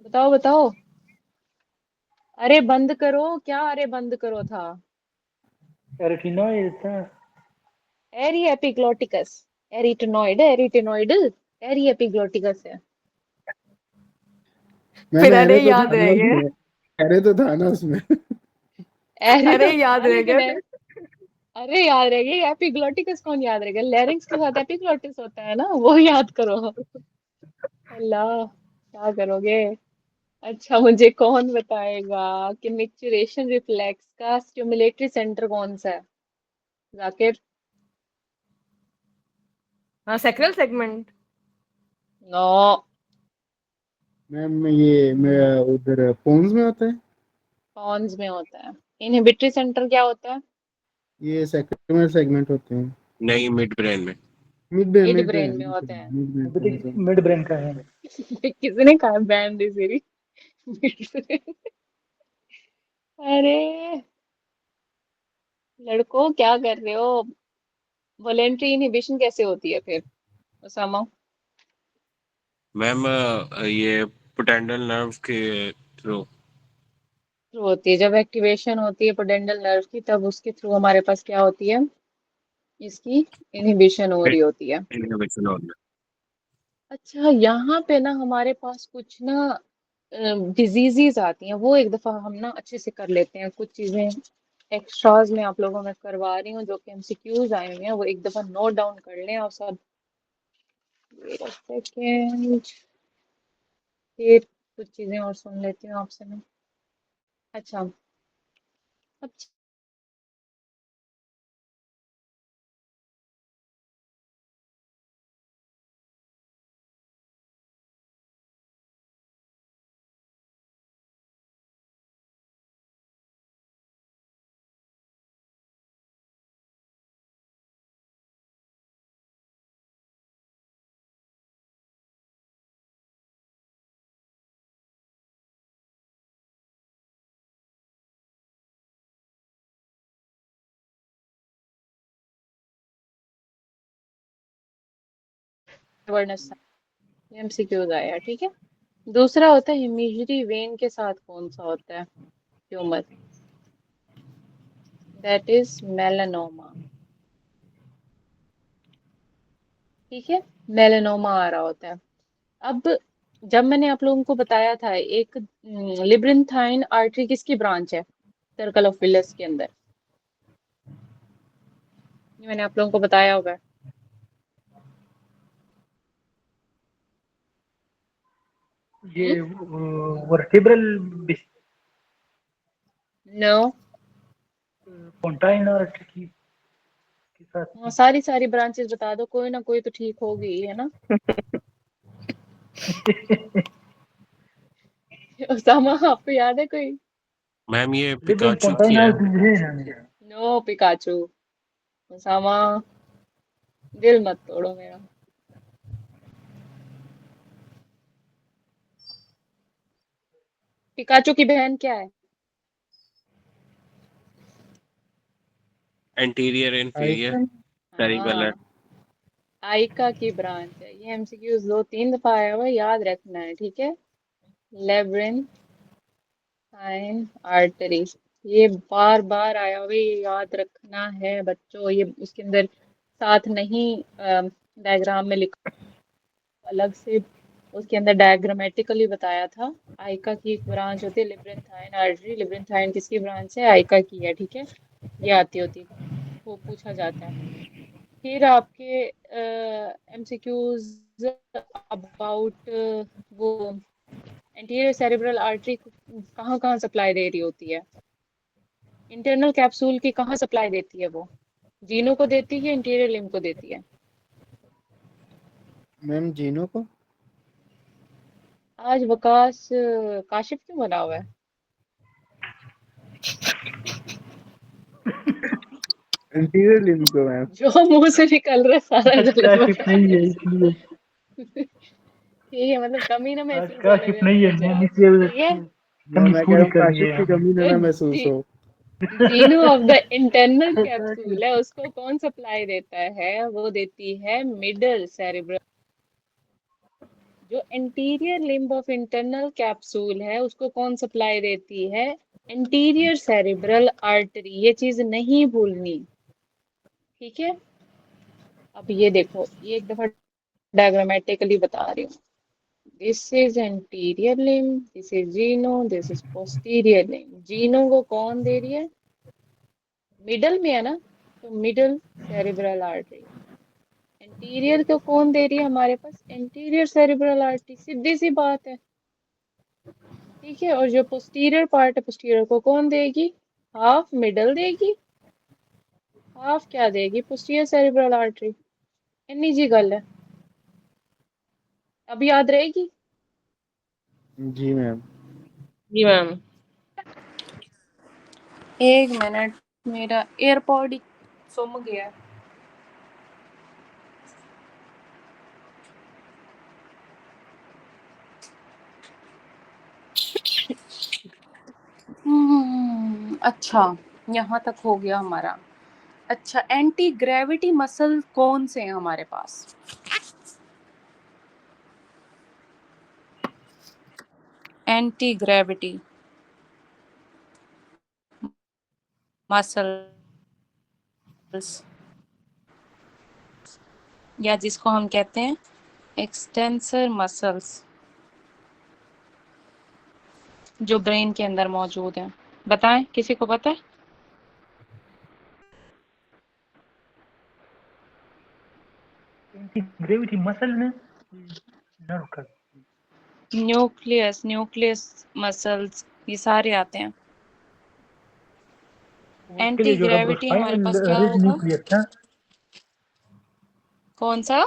बताओ बताओ। अरे बंद करो क्या, अरे बंद करो था। एरिटिनॉइड था। एरी एपिग्लोटिकस। एरिटनॉइड है, एरिटेनॉइड। एरी एपिग्लोटिकस है। फिर मैंने अरे एरे तो याद था रह ना गए। उसमें। एरे तो था ना उसमें। एरी अरे तो याद था रह लेकिन गए। अरे याद रह गई, एपिग्लोटिकस कौन याद रहेगा? लैरिंक्स के साथ एपिग्लोटिस होता है ना, वो याद करो। अल्लाह, क्या करोगे? अच्छा, मुझे कौन बताएगा कि मिक्चुरेशन रिफ्लेक्स का स्टिमुलेटरी सेंटर कौन सा है? जाकिर। हाँ, सेक्रल सेगमेंट। नो। मैम ये मैं उधर पोन्स में होता है। पॉन्स में होता है। इनहिबिटरी सेंटर क्या होता है? ये सेक्रेटरी सेगमेंट होते हैं। नहीं, मिड ब्रेन में। Mid brain mid mid brain brain में होते हैं। Mid brain. मिड ब्रेन का है। किसने कहा band is very mid brain? अरे लड़कों, क्या कर रहे हो? वॉलेंट्री इनहिबिशन कैसे होती है फिर, उसामा? मैम ये पोटेंशियल नर्व के थ्रू। थ्रू होती है, जब एक्टिवेशन होती है पोडेंडल नर्व की, तब उसके थ्रू हमारे पास क्या होती है? इसकी इनहिबिशन हो रही होती है। इनहिबिशन होता है। अच्छा, यहाँ पे ना हमारे पास कुछ ना डिजीजेस आती हैं, वो एक दफा हम ना अच्छे से कर लेते हैं। कुछ चीजें एक्स्ट्राज में आप लोगों में करवा रही हूँ, जो कि एमसीक्यूज आए हुए हैं, वो एक दफा नोट डाउन कर लें आप सब। Wait a second. फिर कुछ चीजें और सुन लेती हूँ आपसे मैं। अच्छा। अब कैवर्नस ये एमसीक्यूज आया, ठीक है। दूसरा होता है हिमिजरी वेन के साथ कौन सा होता है ट्यूमर, दैट इज मेलानोमा, ठीक है। मेलानोमा आ रहा होता है। अब जब मैंने आप लोगों को बताया था एक लिब्रिंथाइन आर्टरी किसकी ब्रांच है सर्कल ऑफ विलस के अंदर, ये मैंने आप लोगों को बताया होगा। ये वर्टिब्रल नो, पोंटाइन आर्टरी के साथ हाँ थी। सारी सारी ब्रांचेस बता दो, कोई ना कोई तो ठीक होगी, है ना। उसामा आपको याद है कोई? मैम ये लिबरल पिकाचू की पोंटाइन है। आर्टरी है ना मेरा। नो पिकाचू, उसामा दिल मत तोड़ो मेरा। पिकाचू की बहन क्या है? Anterior inferior icon. सेरिबेलर। हाँ आइका की ब्रांच है, ये एमसीक्यूज 2-3 दफा आया हुआ है, याद रखना है, ठीक है। लेब्रिंथाइन आर्टरी, ये बार बार आया हुआ है, ये याद रखना है बच्चों। ये उसके अंदर साथ नहीं डायग्राम में लिखा, अलग से उसके अंदर डायग्रामेटिकली बताया था। आइका की एक ब्रांच होती है लिब्रिंथाइन आर्टरी, लिब्रिंथाइन किसकी ब्रांच है, आइका की है, ठीक है। ये आती होती है, वो पूछा जाता है। फिर आपके एमसीक्यूज अबाउट वो एंटीरियर सेरेब्रल आर्टरी कहाँ कहाँ सप्लाई दे रही होती है, इंटरनल कैप्सूल की कहाँ सप्लाई देती है वो, जीनो को देती है, इंटीरियर लिम्ब को देती है। मैम जीनो को। आज वकास काशिफ क्यों बना हुआ है? इंटीरियर लिम्ब को मैम। जो मुंह से निकल रहा है सारा आज गलत काशिफ बता नहीं रहे है इसलिए। हो। ठीक है, मतलब कमी ना आज महसूस होने काशिफ देना नहीं है मुझे मैम, आज, इसलिए ठीक है। मैम कमी मैं कह रहा पूरी हूँ करनी काशिफ है की हमें। कमी जो ना महसूस जी, हो। जीनो ऑफ द इंटरनल कैप्सूल है उसको कौन सप्लाई देता है, वो देती है मिडल सेरेब्रल। जो anterior limb of internal capsule है उसको कौन सप्लाई देती है, एंटीरियर सेरेब्रल आर्टरी, ये चीज नहीं भूलनी, ठीक है। अब ये देखो, ये एक दफा डायग्रामेटिकली बता रही हूँ, this is anterior limb, this is genu, this is posterior limb. Genu को कौन दे रही है, मिडल में है ना, तो मिडल सेरेब्रल आर्टरी। एंटीरियर को कौन दे रही है हमारे पास, एंटीरियर सेरेब्रल आर्टरी, सीधी सी बात है, ठीक है। और जो पोस्टीरियर पार्ट है, पोस्टीरियर को कौन देगी, हाफ मिडल देगी, हाफ क्या देगी, पोस्टीरियर सेरेब्रल आर्टरी। इतनी जी गल है, अब याद रहेगी। जी मैम। जी मैम। एक मिनट, मेरा एयरपॉड ही सुम गया। अच्छा, यहाँ तक हो गया हमारा। अच्छा, एंटी ग्रेविटी मसल कौन से हैं हमारे पास, एंटी ग्रेविटी मसल्स, या जिसको हम कहते हैं एक्सटेंसर मसल्स, जो ब्रेन के अंदर मौजूद हैं। बताएं, किसी को पता है? ग्रेविटी मसल में नर्व का न्यूक्लियस, न्यूक्लियस मसल्स, ये सारे आते हैं। उसके एंटी लिए जो ग्रेविटी हमारे रब्रोस्पाइनल पास क्या रिज होगा, न्यूक्लियस था। कौन सा?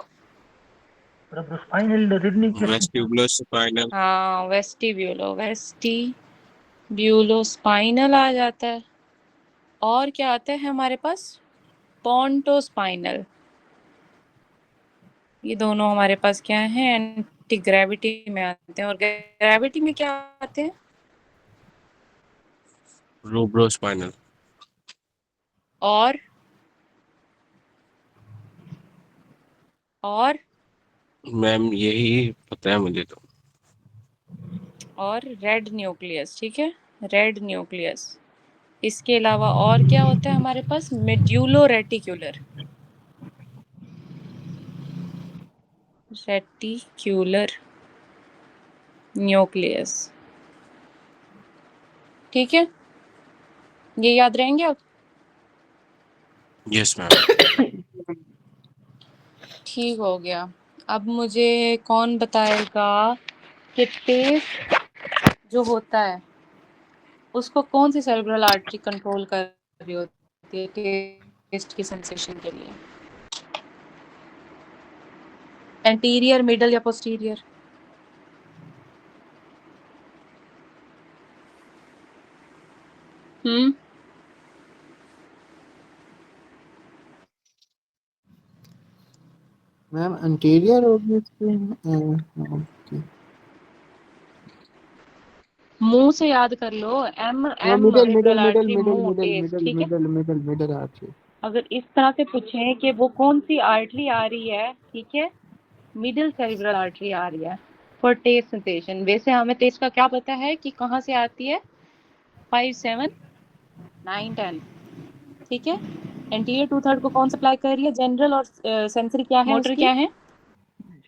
रब्रोस्पाइनल रिज न्यूक्लियस नहीं था। Vestibular spinal. हाँ वेस्टिब्यूलो स्पाइनल आ जाता है। और क्या आता है हमारे पास, पोंटोस्पाइनल। ये दोनों हमारे पास क्या है, एंटी ग्रेविटी में आते हैं। और ग्रेविटी में क्या आते हैं, रोब्रोस्पाइनल। और और मैम यही पता है मुझे तो। और रेड न्यूक्लियस, ठीक है, रेड न्यूक्लियस। इसके अलावा और क्या होता है हमारे पास? मेड्यूलो रेटिक्यूलर, रेटिक्यूलर न्यूक्लियस, ठीक है, ये याद रहेंगे आप? Yes ma'am. ठीक हो गया। अब मुझे कौन बताएगा कि टेस्ट जो होता है उसको कौन सी सेरेब्रल आर्टरी कंट्रोल कर रही होती है टेस्ट की सेंसेशन के लिए? एंटीरियर, मिडल या पोस्टीरियर? हम्म मैम अंटीरियर होगी इसकी। ओके। मुंह से याद कर लो, एम हाँ, M middle middle cerebral middle artery, middle मुंह, मिडल टेस्ट, मिडल ठीक है। Middle middle middle artery. अगर इस तरह से पूछें कि वो कौन सी आर्टरी आ रही है, ठीक है, मिडिल सेरेब्रल आर्टरी आ रही है फॉर टेस्ट सेंसेशन। वैसे हमें टेस्ट का क्या पता है कि कहाँ से आती है? 5, 7, 9, 10, ठीक है। एंटीरियर टू थर्ड को कौन सप्लाई कर रही है? जनरल और सेंसरी क्या है? मोटर क्या है?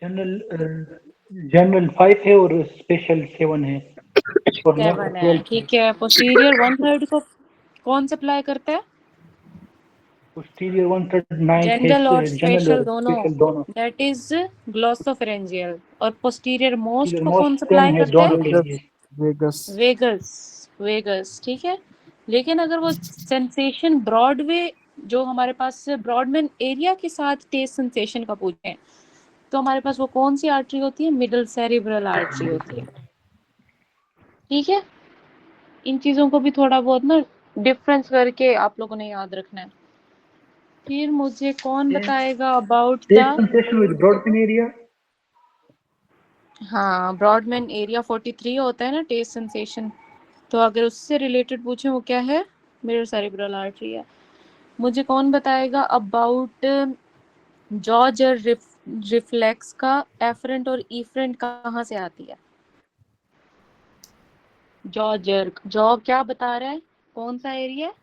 जनरल 5 है और स्पेशल 7 है और मोटर 7 है, 12 है। ठीक है। पोस्टीरियर वन थर्ड को कौन सप्लाई करता है? पोस्टीरियर 1/3 9 है, जनरल और जनरल स्पेशल और दोनों, स्पेशल दोनों। That is glossopharyngeal. और पोस्टीरियर मोस्ट पोस्टीरियर को कौन मोस्ट 10 सप्लाई है करता है? दोनों के वेगस लिए। वेगस। वेगस, वेगस, ठीक है। लेकिन अगर वो सेंसेशन ब्रॉडवे, जो हमारे पास ब्रॉडमैन एरिया के साथ टेस्ट सेंसेशन का पूछें, तो हमारे पास वो कौन सी आर्टरी होती है? मिडल सेरिब्रल आर्टरी होती है, ठीक है। इन चीजों को भी थोड़ा बहुत ना डिफरेंस करके आप लोगों ने याद रखना है। फिर मुझे कौन बताएगा about taste the, sensation with broadband area. हाँ, ब्रॉडमैन एरिया 43 होता है ना टेस्ट सेंसेशन, तो अगर उससे रिलेटेड पूछे वो क्या है? मिडल सेरिब्रल आर्टरी है। मुझे कौन बताएगा अबाउट जॉ जर रिफ्लेक्स का एफरेंट और इफरेंट कहाँ से आती है? जॉ जर्क, जॉ क्या बता रहा है? कौन सा एरिया है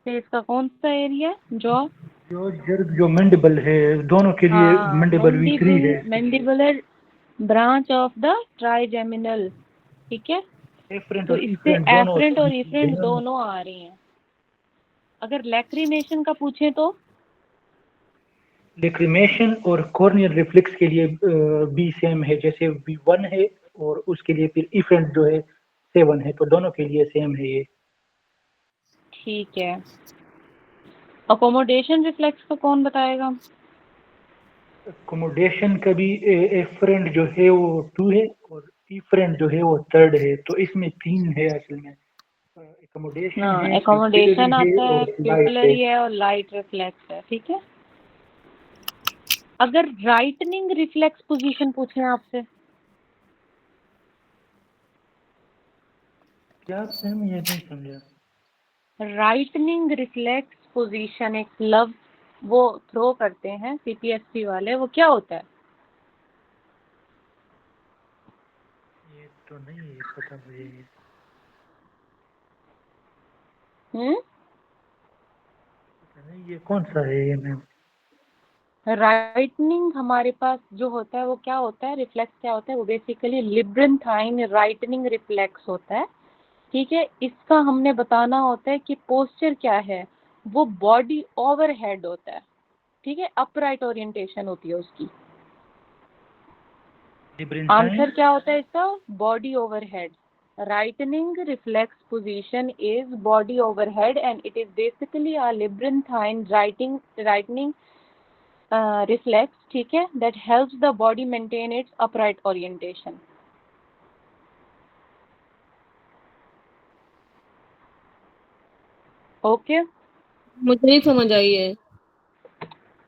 फेस का? कौन सा एरिया है जॉ? जो जर्ग जो मैंडिबल है, दोनों के लिए हाँ, मैंडिबल वीक 3 है इसके लिए। Mandibular branch of the trigeminal, ठीक है। एफरेंट तो और इससे इफरेंट दोनों एफरेंट और इफरेंट दोनों। दोनों आ रही हैं। अगर लैक्रिमेशन का पूछें तो लेक्रिमेशन और कॉर्नियल रिफ्लेक्स के लिए बी सेम है, जैसे बी 1 है और उसके लिए फिर इफरेंट जो है 7 है, तो दोनों के लिए सेम है ये। ठीक है। अकोमोडेशन रिफ्लेक्स को कौन बताएगा? अकोमोडेशन का भी एफरेंट जो है वो 2 है और इफरेंट जो है वो 3rd है, तो इसमें 3 है असल में। अकोमोडेशन हाँ, है, प्यूपिलरी एकोमोडेशन है आता है, और लाइट है। प्यूपिलरी है और लाइट रिफ्लेक्स है, ठीक है। अगर राइटनिंग रिफ्लेक्स पोजीशन पूछे आपसे, क्या सेम, ये नहीं समझा। राइटनिंग रिफ्लेक्स पोजीशन एक लव वो थ्रो करते हैं सीपीएससी वाले, वो क्या होता है? ये तो नहीं पता मुझे। हम्म पता नहीं ये कौन सा है ये मैम। राइटनिंग हमारे पास जो होता है वो क्या होता है? रिफ्लेक्स क्या होता है? वो बेसिकली लिब्रेंथाइन राइटनिंग रिफ्लेक्स होता है, ठीक है। इसका हमने बताना होता है कि पोस्चर क्या है, वो बॉडी ओवरहेड होता है, ठीक है, अपराइट ओरिएंटेशन होती है उसकी। Answer labyrinthine. क्या होता है इसका? Body overhead. Righting reflex position is body overhead and it is basically a labyrinthine righting reflex, ठीक है, that helps the body maintain its upright orientation. Okay, मुझे नहीं समझ आई है।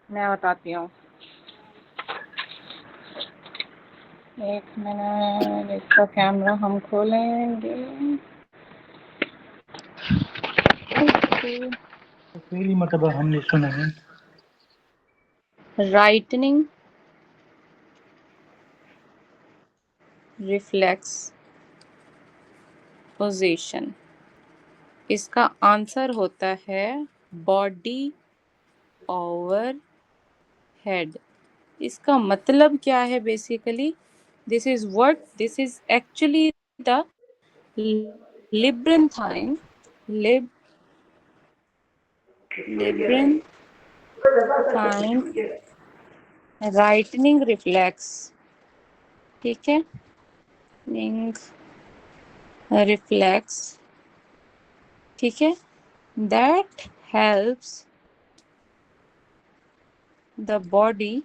मैं बताती हूँ, एक मिनट, इसका कैमरा हम खोलेंगे। तो पहली मर्तबा हमने सुना है। राइटनिंग रिफ्लेक्स पोजीशन, इसका आंसर होता है बॉडी ओवर हेड। इसका मतलब क्या है basically? This is actually the labyrinthine labyrinthine righting reflex, ठीक है, रिफ्लेक्स, ठीक है, that helps the body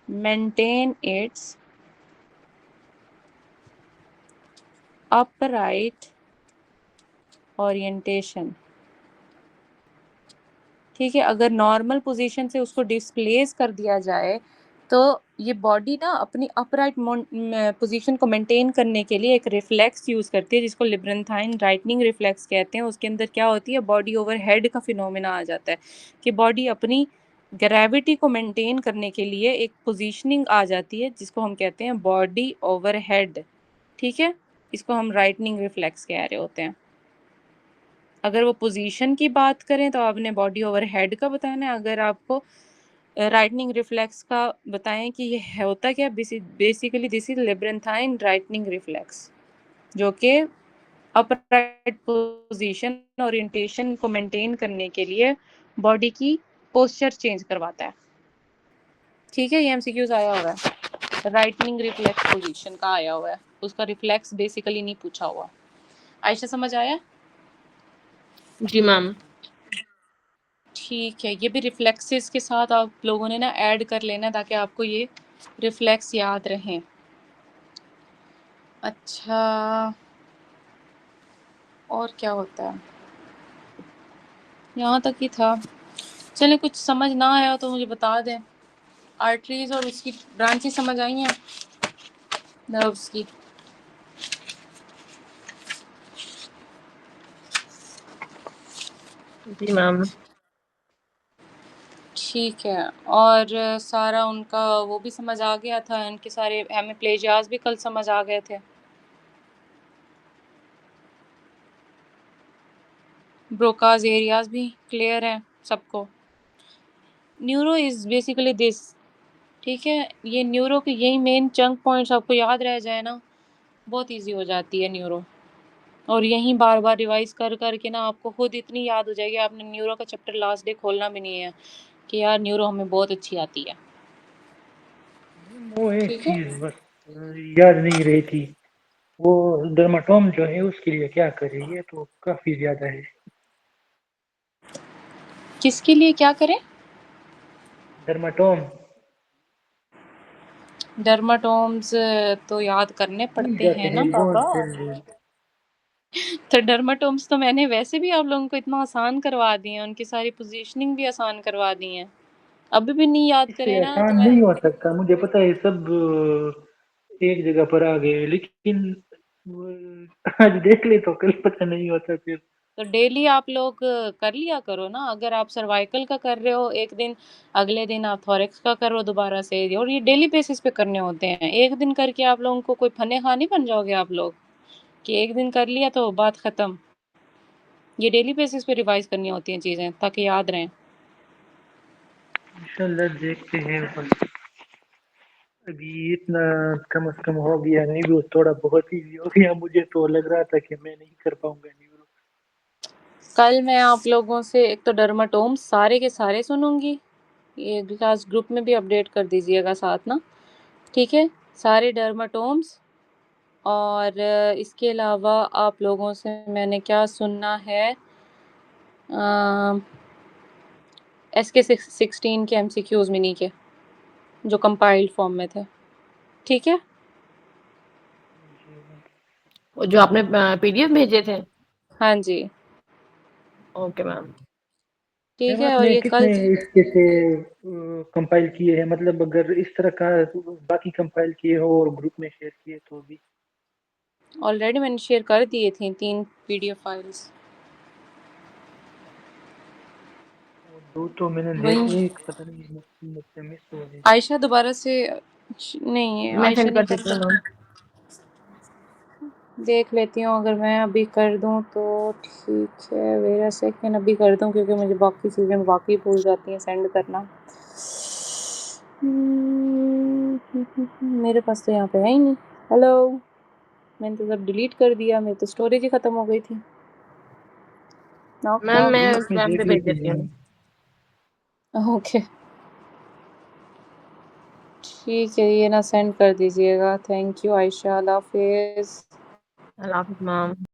maintain its upright orientation, ठीक है। अगर नॉर्मल पोजीशन से उसको डिस्प्लेस कर दिया जाए तो ये बॉडी ना अपनी अपराइट पोजीशन को मेंटेन करने के लिए एक रिफ्लेक्स यूज़ करती है जिसको लिब्रेंथाइन राइटनिंग रिफ्लेक्स कहते हैं। उसके अंदर क्या होती है, बॉडी ओवर हेड का फिनोमेना आ जाता है कि बॉडी अपनी ग्रेविटी को मेंटेन करने के लिए एक पोजीशनिंग आ जाती है जिसको हम कहते हैं बॉडी ओवर हेड, ठीक है। इसको हम राइटनिंग रिफ्लेक्स कह रहे होते हैं। अगर वो पोजीशन की बात करें तो आपने बॉडी ओवर हेड का बताना है। अगर आपको राइटनिंग रिफ्लेक्स का बताएं कि ये होता क्या, basically this is labyrinthine righting reflex, जो कि अपराइट पोजीशन ओरिएंटेशन को मेंटेन करने के लिए बॉडी की पोस्चर चेंज करवाता है, ठीक है। ये एमसीक्यूज आया हुआ है, राइटनिंग रिफ्लेक्स पोजीशन का आया हुआ है, उसका रिफ्लेक्स बेसिकली नहीं पूछा हुआ। आयशा समझ आया? जी मैम। ठीक है, ये भी रिफ्लेक्सेस के साथ आप लोगों ने ना ऐड कर लेना ताकि आपको ये रिफ्लेक्स याद रहें। अच्छा, और क्या होता है? यहाँ तक ही था। चलिए, कुछ समझ ना आया तो मुझे बता दें। आर्टरीज और उसकी ब्रांचेस समझ आई हैं नर्व्स की? जी मैम। ठीक है, और सारा उनका वो भी समझ आ गया था, इनके सारे हेमिप्लेजियाज भी कल समझ आ गए थे। ब्रोकाज एरियाज भी क्लियर हैं सबको। न्यूरो इज बेसिकली दिस, ठीक है। ये न्यूरो के यही मेन चंक पॉइंट्स आपको याद रह जाए ना, बहुत इजी हो जाती है न्यूरो। और यहीं बार बार रिवाइज कर कर के ना आपको खुद इतनी याद हो जाएगी, आपने न्यूरो का चैप्टर लास्ट डे खोलना भी नहीं है कि यार न्यूरो हमें बहुत अच्छी आती है, वो एक ठीक है। चीज बस याद नहीं रही थी, वो डर्माटोम जो है उसके लिए क्या करे, ये तो काफी ज्यादा है। किसके लिए क्या करें? डर्माटोम डर्माटोम्स तो याद करने मिल पड़ते जाते हैं ना हैं बाबा। बहुत जल्दी। तो डर्माटोम्स तो मैंने वैसे भी आप लोगों को इतना आसान करवा दिए हैं, उनकी सारी पोजीशनिंग भी आसान करवा दी है। अभी भी नहीं याद इससे करे ना तो आसान मैं नहीं हो सकता, मुझे पता है सब एक जगह पर आ गए, लेकिन आज देख ले तो कल पता नहीं होता फिर। तो डेली आप लोग कर लिया करो ना। अगर आप सर्वाइकल का कर रहे हो एक दिन, अगले दिन आप थोरेक्स का करो दोबारा से, और ये डेली बेसिस पे करने होते हैं। एक दिन करके आप लोगों को कोई फने खा नहीं बन जाओगे आप लोग कि एक दिन कर लिया तो बात खत्म। ये डेली बेसिस पे रिवाइज करनी होती हैं चीजें ताकि याद रहें। इंशाल्लाह देखते हैं, बस अभी इतना कम से कम हो गया, नहीं भी थोड़ा बहुत ही हो गया, मुझे तो लग रहा था कि मैं नहीं कर पाऊंगा न्यूरो। कल मैं आप लोगों से एक तो डर्माटोम सारे के सारे सुनूंगी, ये क्लास ग्रुप में भी अपडेट कर दीजिएगा साथ ना, ठीक है। सारे डर्माटोम्स, और इसके अलावा आप लोगों से मैंने क्या सुनना है, SK 16 के MCQs मिनी के जो कंपाइल्ड फॉर्म में थे, ठीक है। वो जो आपने PDF भेजे थे? हाँ जी, ओके मैम। ठीक मैम है। और आपने ये कितने कल इसके से कंपाइल किए हैं, मतलब अगर इस तरह का बाकी कंपाइल किए हो और ग्रुप में शेयर किए तो भी? ऑलरेडी मैंने शेयर कर दिए थे 3 PDF फाइल्स। वो तो मैंने वही देख ली, पता नहीं मुझसे मिस हो गई। आयशा दोबारा से नहीं है, मैं आयशा सेंड नहीं कर कर देती हूँ सकती। देख लेती हूँ, अगर मैं अभी कर दूँ तो ठीक है। वेरा सेकंड अभी कर दूँ क्योंकि मुझे बाकी चीज़ें बाकी भूल जाती हैं सेंड करना। मेरे पास तो यहाँ पे है ही नहीं। हेलो, मैंने तो सब डिलीट कर दिया, मेरी तो स्टोरेज ही खत्म हो गई थी। Knock ma'am knock. मैं ग्रुप में स्पैम पे देख भेज लेती देती हूँ। हूँ। ओके ठीक है, ये ना सेंड कर दीजिएगा। थैंक यू आयशा, अल्लाह हाफिज़। अल्लाह हाफिज़ मैम।